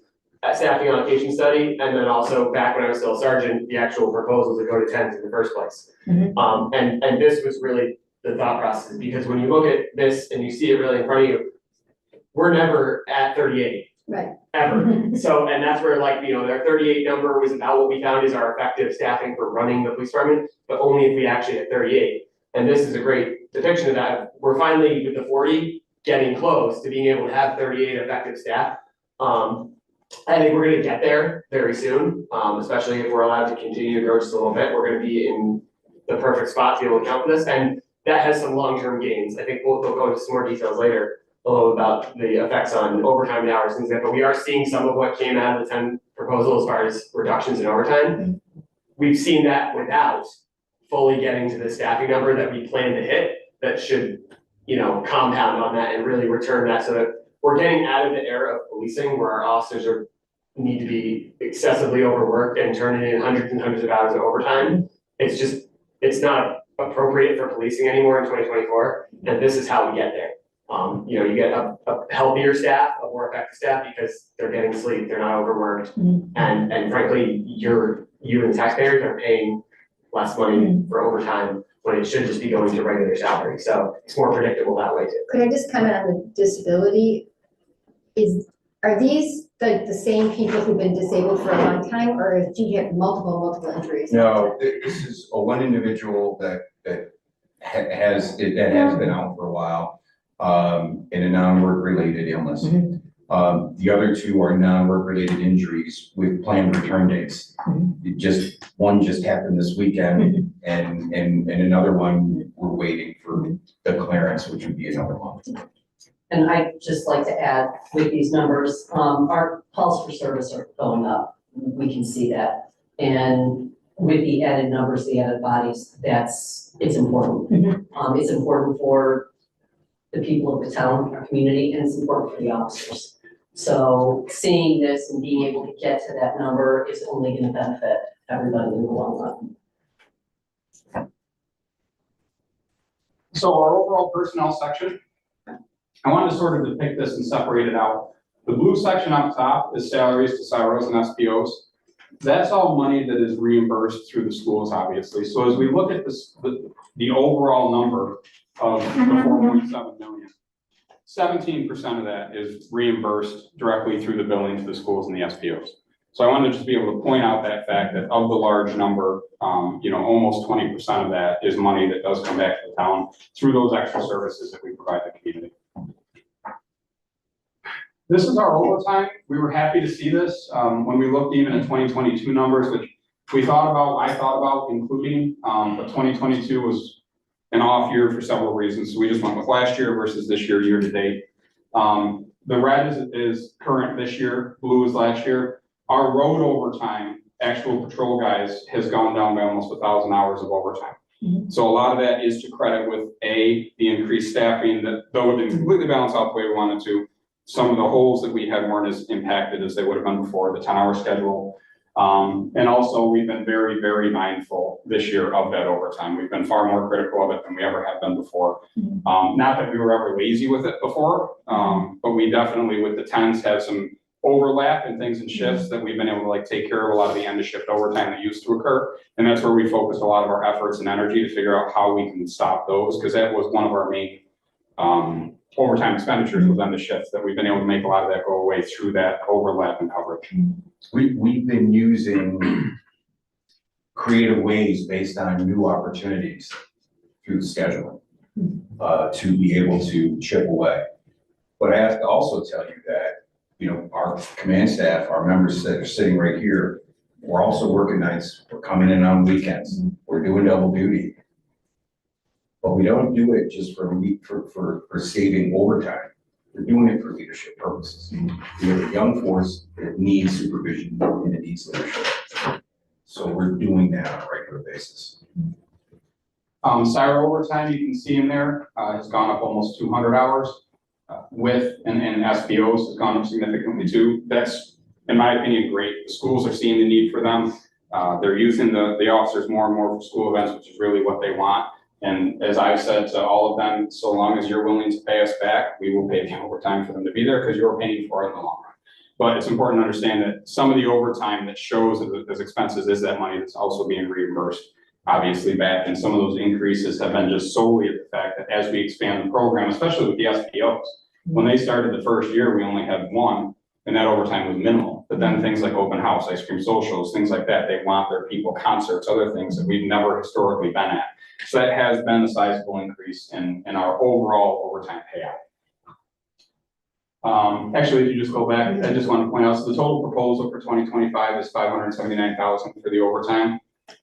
staffing allocation study, and then also back when I was still a sergeant, the actual proposal to go to 10s in the first place. And this was really the thought process, because when you look at this and you see it really in front of you, we're never at 38. Right. Ever. So, and that's where their 38 number was about what we found is our effective staffing for running the police department, but only if we actually hit 38. And this is a great depiction of that. We're finally, with the 40, getting close to being able to have 38 effective staff. I think we're gonna get there very soon, especially if we're allowed to continue to grow just a little bit. We're gonna be in the perfect spot to be able to account for this, and that has some long-term gains. I think we'll go into some more details later, a little about the effects on overtime and hours, things like that, but we are seeing some of what came out of the 10 proposal as far as reductions in overtime. We've seen that without fully getting to the staffing number that we plan to hit, that should, compound on that and really return that so that we're getting out of the era of policing where our officers need to be excessively overworked and turning in hundreds and hundreds of hours of overtime. It's not appropriate for policing anymore in 2024, and this is how we get there. You get a healthier staff, a more effective staff, because they're getting sleep, they're not overworked, and frankly, you and taxpayers are paying less money for overtime when it should just be going to regular salary, so it's more predictable that way too. Could I just comment on the disability? Are these the same people who've been disabled for a long time, or do you have multiple injuries? No, this is a one individual that has been out for a while, in a non-work related illness. The other two are non-work related injuries with planned return dates. One just happened this weekend, and another one, we're waiting for the clearance, which would be another month. And I'd just like to add with these numbers, our calls for service are going up. We can see that. And with the added numbers, the added bodies, it's important. It's important for the people of the town, our community, and it's important for the officers. So seeing this and being able to get to that number is only going to benefit everybody in the long run. So our overall personnel section, I wanted to sort of depict this and separate it out. The blue section up top is salaries to CYROs and SPOs. That's all money that is reimbursed through the schools, obviously. So as we look at this, the overall number of the 4.7 million, 17% of that is reimbursed directly through the billing to the schools and the SPOs. So I wanted to just be able to point out that fact that of the large number, almost 20% of that is money that does come back to the town through those extra services that we provide the community. This is our overtime. We were happy to see this when we looked even at 2022 numbers, which I thought about including, but 2022 was an off year for several reasons. So we just went with last year versus this year, year to date. The red is current this year, blue is last year. Our road overtime, actual patrol guys, has gone down by almost 1,000 hours of overtime. So a lot of that is to credit with the increased staffing that, though it didn't completely balance out the way we wanted to, some of the holes that we had weren't as impacted as they would have been before, the 10-hour schedule. And also we've been very, very mindful this year of that overtime. We've been far more critical of it than we ever have been before. Not that we were ever lazy with it before, but we definitely with the 10s have some overlap and things and shifts that we've been able to take care of a lot of the end of shift overtime that used to occur. And that's where we focused a lot of our efforts and energy to figure out how we can stop those, because that was one of our main overtime expenditures was end of shifts, that we've been able to make a lot of that go away through that overlap and coverage. We've been using creative ways based on new opportunities through the scheduling to be able to chip away. But I have to also tell you that, our command staff, our members that are sitting right here, we're also working nights, we're coming in on weekends, we're doing double duty. But we don't do it just for saving overtime. We're doing it for leadership purposes. We have a young force that needs supervision and it needs leadership. So we're doing that on a regular basis. CYRO overtime, you can see in there, has gone up almost 200 hours. With and SPOs has gone up significantly too. That's, in my opinion, great. The schools are seeing the need for them. They're using the officers more and more for school events, which is really what they want. And as I've said to all of them, so long as you're willing to pay us back, we will pay the overtime for them to be there because you're paying for it in the long run. But it's important to understand that some of the overtime that shows as expenses is that money that's also being reimbursed, obviously back. And some of those increases have been just solely at the fact that as we expand the program, especially with the SPOs, when they started the first year, we only had one, and that overtime was minimal. But then things like open house, ice cream socials, things like that, they want their people, concerts, other things that we've never historically been at. So that has been a sizable increase in our overall overtime payout. Actually, if you just go back, I just want to point out, so the total proposal for 2025 is $579,000 for the overtime.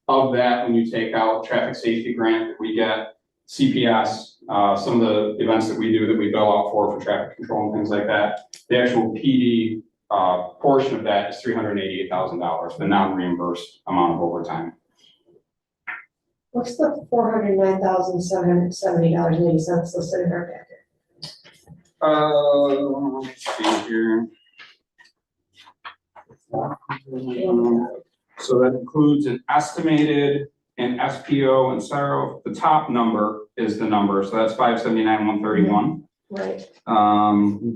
Of that, when you take out traffic safety grant that we get, CPS, some of the events that we do that we bill out for traffic control and things like that, the actual PD portion of that is $388,000, the non-reimbursed amount of overtime. What's the $409,770.80 listed in our packet? Let's see here. So that includes an estimated and SPO and SARO. The top number is the number, so that's 579,131. Right.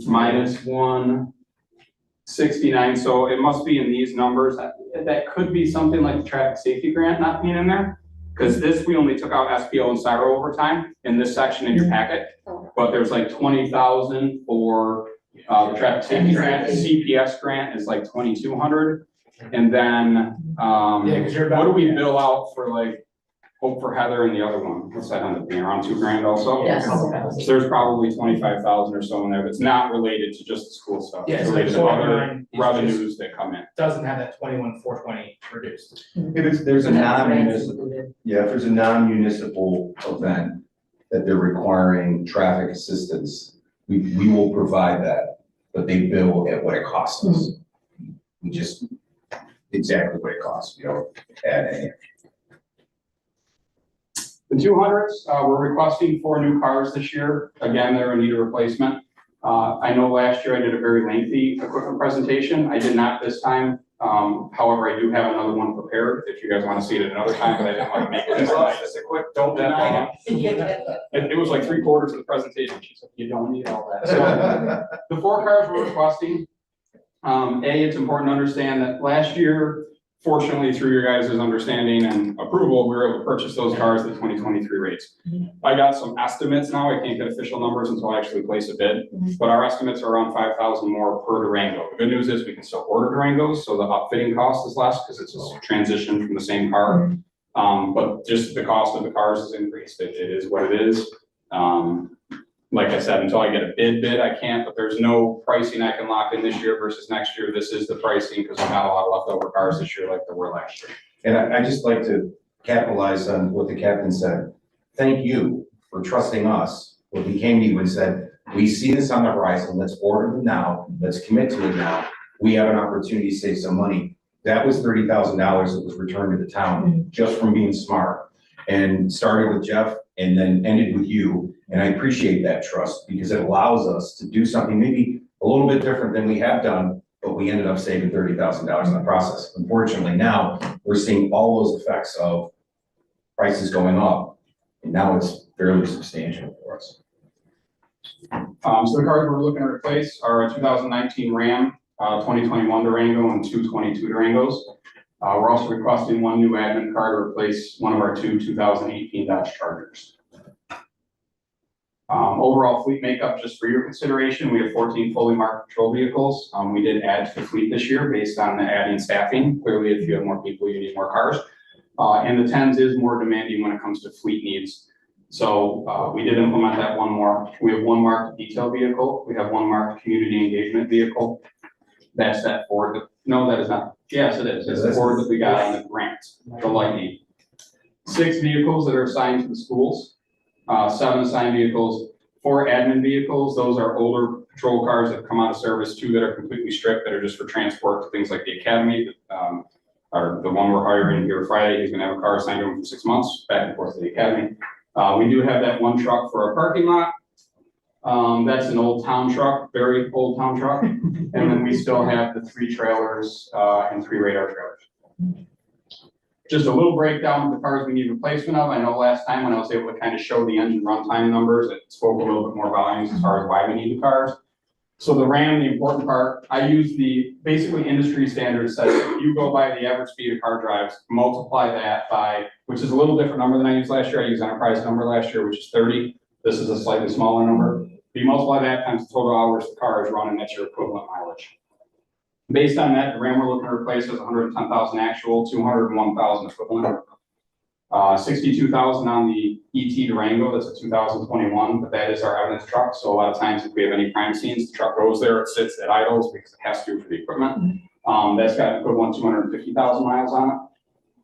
Minus 169, so it must be in these numbers. That could be something like the traffic safety grant not being in there. Because this, we only took out SPO and SARO overtime in this section in your packet. But there's like 20,000 for the traffic safety grant. CPS grant is like 2,200. And then, what do we bill out for like Hope for Heather and the other one? What's that end up being, around $2,000 also? Yes. So there's probably 25,000 or so in there that's not related to just the school stuff. Yeah, It's so related to 49 other is revenues that come in. Doesn't have that 21,420 reduced. If there's a non-municipal, if there's a non-municipal event that they're requiring traffic assistance, we will provide that, but they bill at what it costs us. We just, exactly what it costs, we don't add any. The 200s, we're requesting 4 new cars this year. Again, they're in need of replacement. I know last year I did a very lengthy equipment presentation. I did not this time. However, I do have another one prepared if you guys want to see it at another time, but I didn't want to make it just a quick, don't deny it. It was like 3/4 of the presentation. She said, you don't need all that. So the 4 cars we're requesting, it's important to understand that last year, fortunately, through your guys' understanding and approval, we were able to purchase those cars at the 2023 rates. I got some estimates now. I can't get official numbers until I actually place a bid, but our estimates are around 5,000 more per Durango. The good news is we can still order Durangos, so the upfitting cost is less because it's a transition from the same car. But just the cost of the cars has increased. It is what it is. Like I said, until I get a bid, I can't, but there's no pricing I can lock in this year versus next year. This is the pricing because we've got a lot of leftover cars this year like there were last year. And I just like to capitalize on what the captain said. Thank you for trusting us. When we came to you and said, we see this on the horizon, let's order them now, let's commit to it now. We have an opportunity to save some money. That was $30,000 that was returned to the town just from being smart. And started with Jeff and then ended with you. And I appreciate that trust because it allows us to do something maybe a little bit different than we have done, but we ended up saving $30,000 in the process. Unfortunately, now we're seeing all those effects of prices going up, and now it's fairly substantial for us. So the cars we're looking to replace are a 2019 Ram, 2021 Durango, and 2 22 Durangos. We're also requesting 1 new admin car to replace one of our 2 2018 Dodge Chargers. Overall fleet makeup, just for your consideration, we have 14 fully marked patrol vehicles. We did add to the fleet this year based on the adding staffing. Clearly, if you have more people, you need more cars. And the 10s is more demanding when it comes to fleet needs. So we did implement that 1 more. We have 1 marked detail vehicle. We have 1 marked community engagement vehicle. That's that Ford. No, that is not. Yes, it is. It's the Ford that we got on the grant, the Lightning. 6 vehicles that are assigned to the schools. 7 assigned vehicles, 4 admin vehicles. Those are older patrol cars that come out of service, 2 that are completely stripped that are just for transport to things like the academy. Or the one we're hiring here Friday, he's gonna have a car assigned to him for 6 months, back and forth to the academy. We do have that 1 truck for our parking lot. That's an old town truck, very old town truck. And then we still have the 3 trailers and 3 radar trailers. Just a little breakdown of the cars we need replacement of. I know last time when I was able to kind of show the engine runtime numbers, it spoke a little bit more volumes as far as why we need the cars. So the Ram, the important part, I use the basically industry standard says if you go by the average speed a car drives, multiply that by, which is a little different number than I used last year. I used enterprise number last year, which is 30. This is a slightly smaller number. If you multiply that times the total hours the car is running, that's your equivalent mileage. Based on that, the Ram we're looking to replace is 110,000 actual, 201,000 equivalent. 62,000 on the ET Durango, that's a 2021, but that is our evidence truck. So a lot of times if we have any crime scenes, the truck goes there, it sits, it idles because it has to for the equipment. That's got equivalent 250,000 miles on it.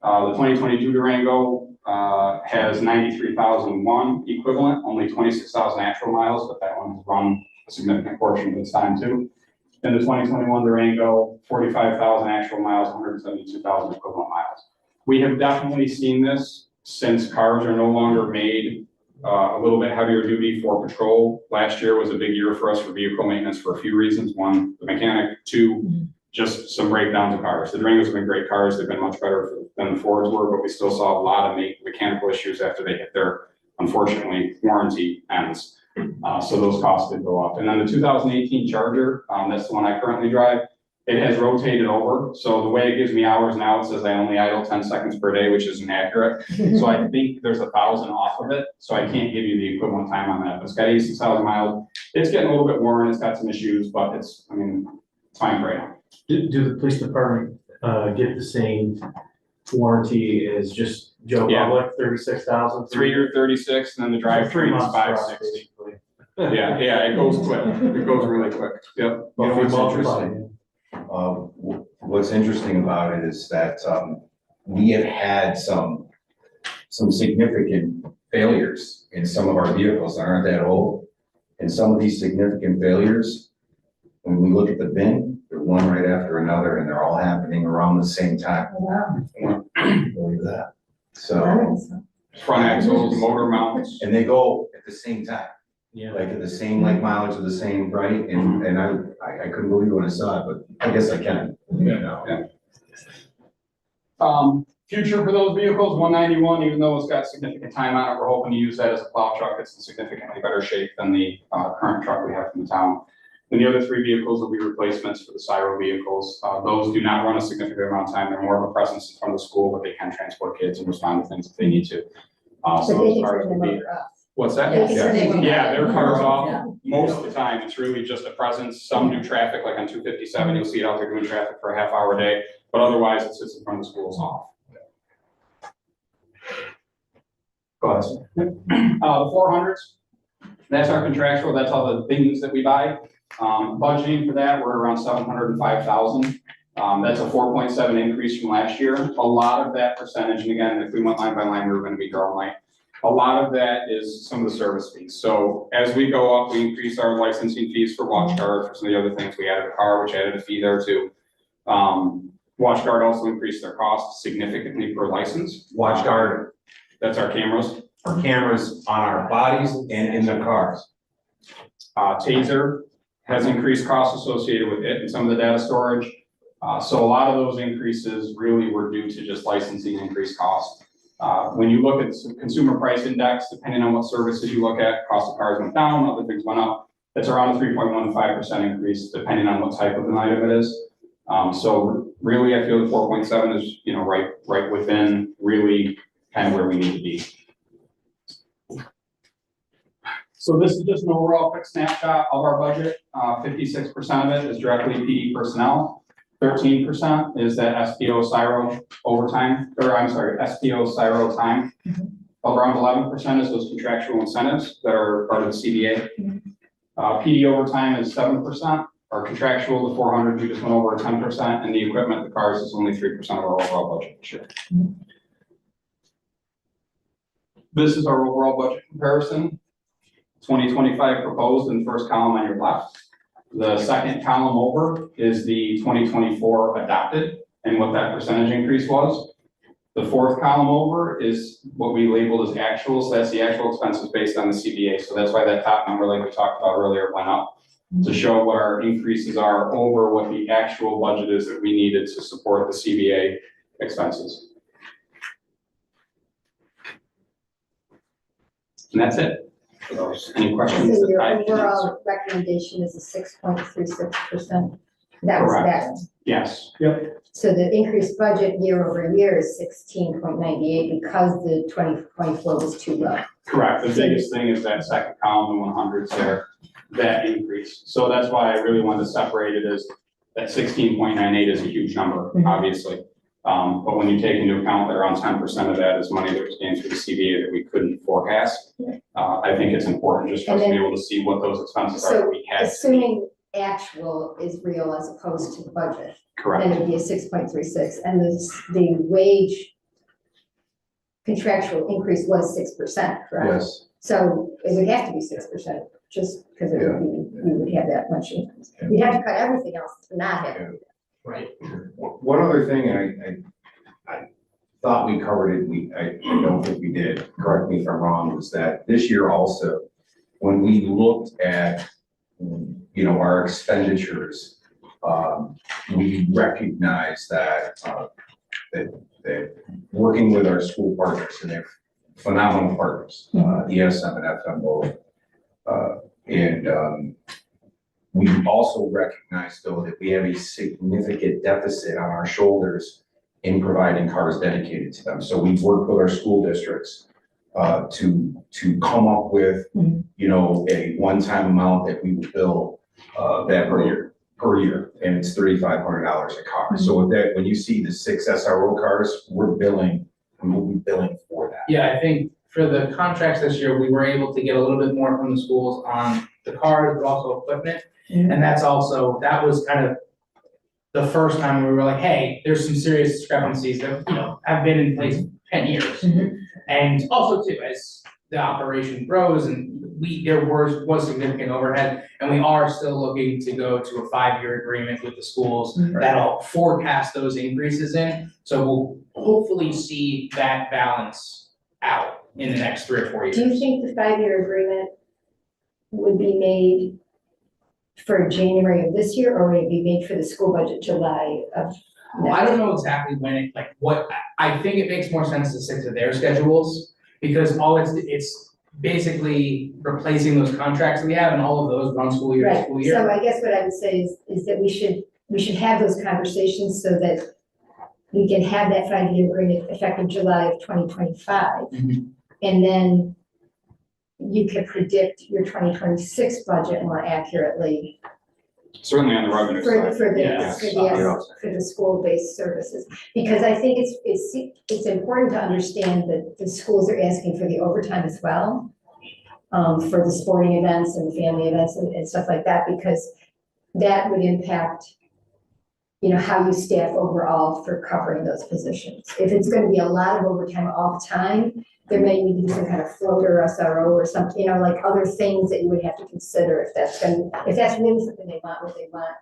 The 2022 Durango has 93,001 equivalent, only 26,000 actual miles, but that one has run a significant portion of its time too. And the 2021 Durango, 45,000 actual miles, 172,000 equivalent miles. We have definitely seen this since cars are no longer made a little bit heavier duty for patrol. Last year was a big year for us for vehicle maintenance for a few reasons. One, the mechanic. Two, just some breakdowns of cars. The Durangos have been great cars. They've been much better than the Fords were, but we still saw a lot of mechanical issues after they hit their, unfortunately, warranty ends. So those costs did go up. And then the 2018 Charger, that's the one I currently drive. It has rotated over. So the way it gives me hours now, it says I only idle 10 seconds per day, which isn't accurate. So I think there's 1,000 off of it. So I can't give you the equivalent time on that. But it's got 86,000 miles. It's getting a little bit worn. It's got some issues, but it's fine right now. Do the police department, get the same warranty as just Joe Yeah. Public, 36,000? 3-year 36, and then the drive 3 is 560. Yeah, it goes quick. It goes really quick. Yep. You know what's interesting? What's interesting about it is that we have had some significant failures in some of our vehicles that aren't that old. And some of these significant failures, when we look at the bin, they're one right after another, and they're all happening around the same time. Believe that. So front axles, motor mounts, and they go at the same time. Yeah. Like at the same, like mileage of the same, right? And I couldn't believe when I saw it, but I guess I can, you know. Future for those vehicles, 191, even though it's got significant time on it, we're hoping to use that as a plow truck. It's in significantly better shape than the current truck we have from the town. And the other 3 vehicles will be replacements for the Cyro vehicles. Those do not run a significant amount of time. They're more of a presence in front of the school, but they can transport kids and respond to things if they need to. So those cars will be. What's that? Yeah, their cars off most of the time. It's really just a presence. Some do traffic, like on 257, you'll see it out there doing traffic for a half hour a day, but otherwise it sits in front of the schools off. Go ahead. The 400s, that's our contractual. That's all the things that we buy. Budgeting for that, we're around 705,000. That's a 4.7 increase from last year. A lot of that percentage, and again, if we went line by line, we were going to be drawing line. A lot of that is some of the service fees. So as we go up, we increase our licensing fees for WatchGuard, for some of the other things. We added a car, which added a fee there too. WatchGuard also increased their cost significantly per license. WatchGuard, that's our cameras. Our cameras on our bodies and in the cars. Taser has increased costs associated with it and some of the data storage. So a lot of those increases really were due to just licensing increased costs. When you look at the consumer price index, depending on what services you look at, cost of cars went down, other things went up. It's around a 3.15% increase, depending on what type of an item it is. So really, I feel the 4.7 is, right within really kind of where we need to be. So this is just an overall quick snapshot of our budget. 56% of it is directly PD personnel. 13% is that SPO Cyro overtime, SPO Cyro time. Around 11% is those contractual incentives that are part of the CBA. PD overtime is 7%. Our contractual, the 400, we just went over 10%, and the equipment, the cars, is only 3% of our overall budget this year. This is our overall budget comparison. 2025 proposed in the first column on your left. The second column over is the 2024 adopted and what that percentage increase was. The fourth column over is what we labeled as actual. So that's the actual expenses based on the CBA. So that's why that top number, like we talked about earlier, went up to show what our increases are over what the actual budget is that we needed to support the CBA expenses. And that's it. Any questions? So your overall recommendation is a 6.36%. That was that. Yes. Yep. So the increased budget year over year is 16.98 because the 2024 was too low. Correct. The biggest thing is that second column, the 100s there, that increase. So that's why I really wanted to separate it as that 16.98 is a huge number, obviously. But when you take into account that around 10% of that is money that was gained through the CBA that we couldn't forecast, I think it's important just for us to be able to see what those expenses are that we had. Assuming actual is real as opposed to the budget. Correct. Then it would be a 6.36, and the wage contractual increase was 6%, correct? Yes. So it would have to be 6%, just because it would be, you would have that much increase. You'd have to cut everything else to not have it. Right. One other thing, and I thought we covered it, I don't think we did, correct me if I'm wrong, was that this year also, when we looked at, our expenditures, we recognized that, that working with our school partners, and they're phenomenal partners, ESM and FM both, and we also recognize, though, that we have a significant deficit on our shoulders in providing cars dedicated to them. So we've worked with our school districts to come up with, a one-time amount that we would bill that per year, and it's $3,500 a car. So with that, when you see the 6 SRO cars, we will be billing for that. Yeah, I think for the contracts this year, we were able to get a little bit more from the schools on the cars, but also equipment. And that was kind of the first time we were like, hey, there's some serious discrepancies that, have been in place for 10 years. And also too, as the operation grows and there was significant overhead, and we are still looking to go to a 5-year agreement with the schools that'll forecast those increases in. So we'll hopefully see that balance out in the next 3 or 4 years. Do you think the 5-year agreement would be made for January of this year, or would it be made for the school budget July of? I don't know exactly when I think it makes more sense to stick to their schedules, because it's basically replacing those contracts that we have, and all of those run school year to school year. So I guess what I would say is that we should have those conversations so that we can have that 5-year agreement effective July of 2025. And then you can predict your 2026 budget more accurately. Certainly on the revenue side. For the school-based services, because I think it's important to understand that the schools are asking for the overtime as well, for the sporting events and family events and stuff like that, because that would impact, how you staff overall for covering those positions. If it's going to be a lot of overtime all the time, there may need to be some kind of floater SRO or something, like other things that you would have to consider if that's really something they want, where they want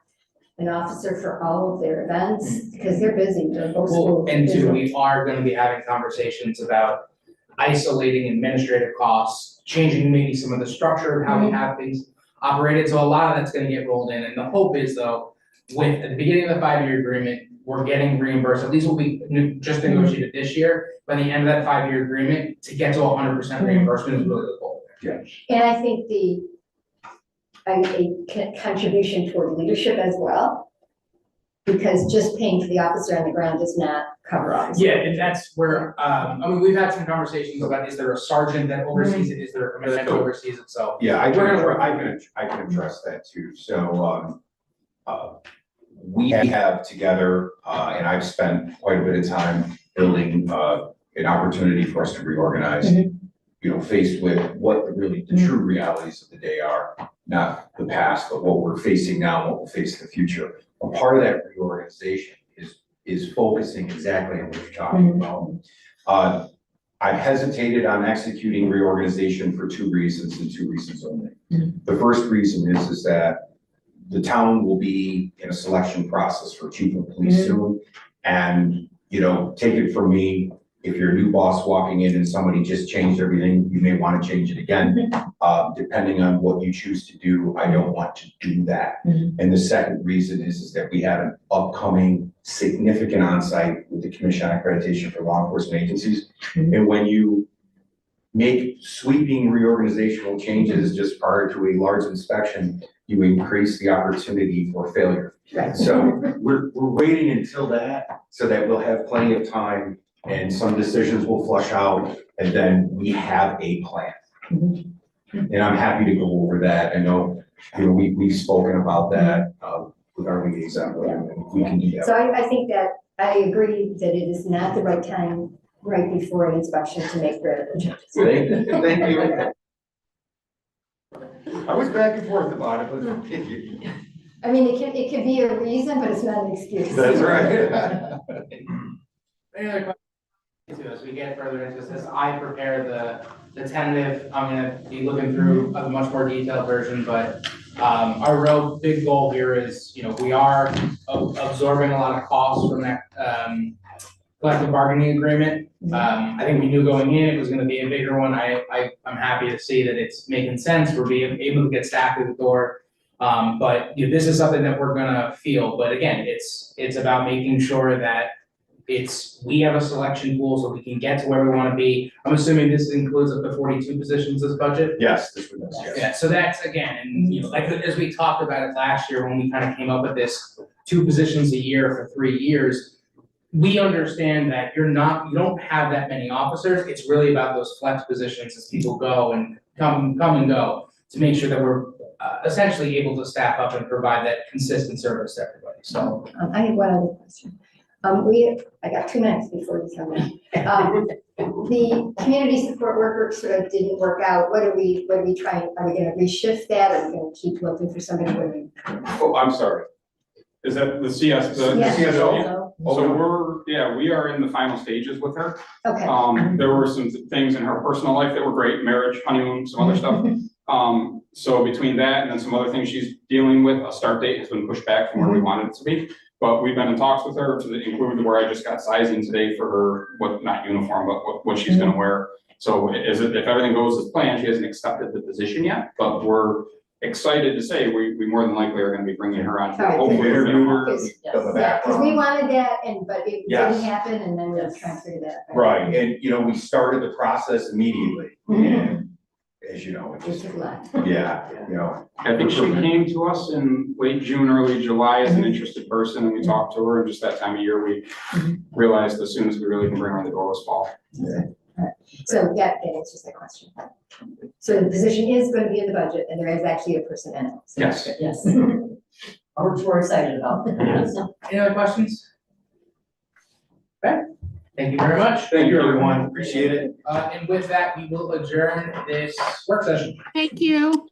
an officer for all of their events, because they're busy, they're both schools. And two, we are gonna be having conversations about isolating administrative costs, changing maybe some of the structure of how we have things operated, so a lot of that's gonna get rolled in, and the hope is though, at the beginning of the 5-year agreement, we're getting reimbursed, at least what we just negotiated this year. By the end of that 5-year agreement, to get to 100% reimbursement is really the goal. Yeah. And I think a contribution toward leadership as well, because just paying for the officer on the ground does not cover officers. Yeah, and that's where, we've had some conversations about, is there a sergeant that oversees it, is there a commander that oversees it, so. Yeah, I can address that too. So, we have together, and I've spent quite a bit of time building, an opportunity for us to reorganize, faced with what the true realities of the day are, not the past, but what we're facing now and what we'll face in the future. A part of that reorganization is focusing exactly on what you're talking about. I've hesitated on executing reorganization for 2 reasons and 2 reasons only. The first reason is that the town will be in a selection process for chief of police soon. And, take it from me, if you're a new boss walking in and somebody just changed everything, you may want to change it again. Depending on what you choose to do, I don't want to do that. And the second reason is that we have an upcoming significant onsite with the Commission on Accreditation for Law Enforcement Agencies. And when you make sweeping reorganizational changes just prior to a large inspection, you increase the opportunity for failure. So we're waiting until that, so that we'll have plenty of time and some decisions will flush out, and then we have a plan. And I'm happy to go over that. I know, we've spoken about that regarding the example, and we can do that. So I think that I agree that it is not the right time, right before an inspection, to make radical changes. Thank you. I was back and forth about it, but thank you. I mean, it can be a reason, but it's not an excuse. That's right. Any other questions as we get further into this? As I prepare the tentative, I'm gonna be looking through a much more detailed version, but our real big goal here is, we are absorbing a lot of costs from that collective bargaining agreement. I think we knew going in it was gonna be a bigger one. I'm happy to see that it's making sense. We're being able to get staff through the door. But this is something that we're gonna feel, but again, it's about making sure that we have a selection pool so we can get to where we wanna be. I'm assuming this includes up to 42 positions this budget? Yes, this one does, yes. Yeah, so that's again, and like as we talked about it last year when we kind of came up with this 2 positions a year for 3 years. We understand that you don't have that many officers. It's really about those flex positions as people go and come and go to make sure that we're essentially able to staff up and provide that consistent service to everybody, so. I have one other question. I got 2 minutes before you tell me. The community support worker sort of didn't work out. What are we trying, are we gonna reshift that? Are we gonna keep looking for somebody? Oh, I'm sorry. Is that the CS, the Yeah. CSO? So we are in the final stages with her. Okay. There were some things in her personal life that were great, marriage, honeymoon, some other stuff. So between that and then some other things she's dealing with, a start date has been pushed back from where we wanted it to be. But we've been in talks with her to include where I just got sizing today for her, not uniform, but what she's gonna wear. So if everything goes as planned, she hasn't accepted the position yet, but we're excited to say we more than likely are gonna be bringing her on. All right. Hopefully interview her. Yeah, because we wanted that, but it Yes. didn't happen, and then we're trying to figure that out. Right, and we started the process immediately, and as you know, it It's just, a lot. yeah. I think she came to us in late June, early July as an interested person, and we talked to her, and just that time of year, we realized as soon as we really can bring her in the door was fall. So that answers that question. So the position is going to be in the budget, and there is actually a person in it. So Yes. that's good. Yes. We're excited about that. Any other questions? Okay, thank you very much. Thank you, everyone, appreciate it. And with that, we will adjourn this work session. Thank you.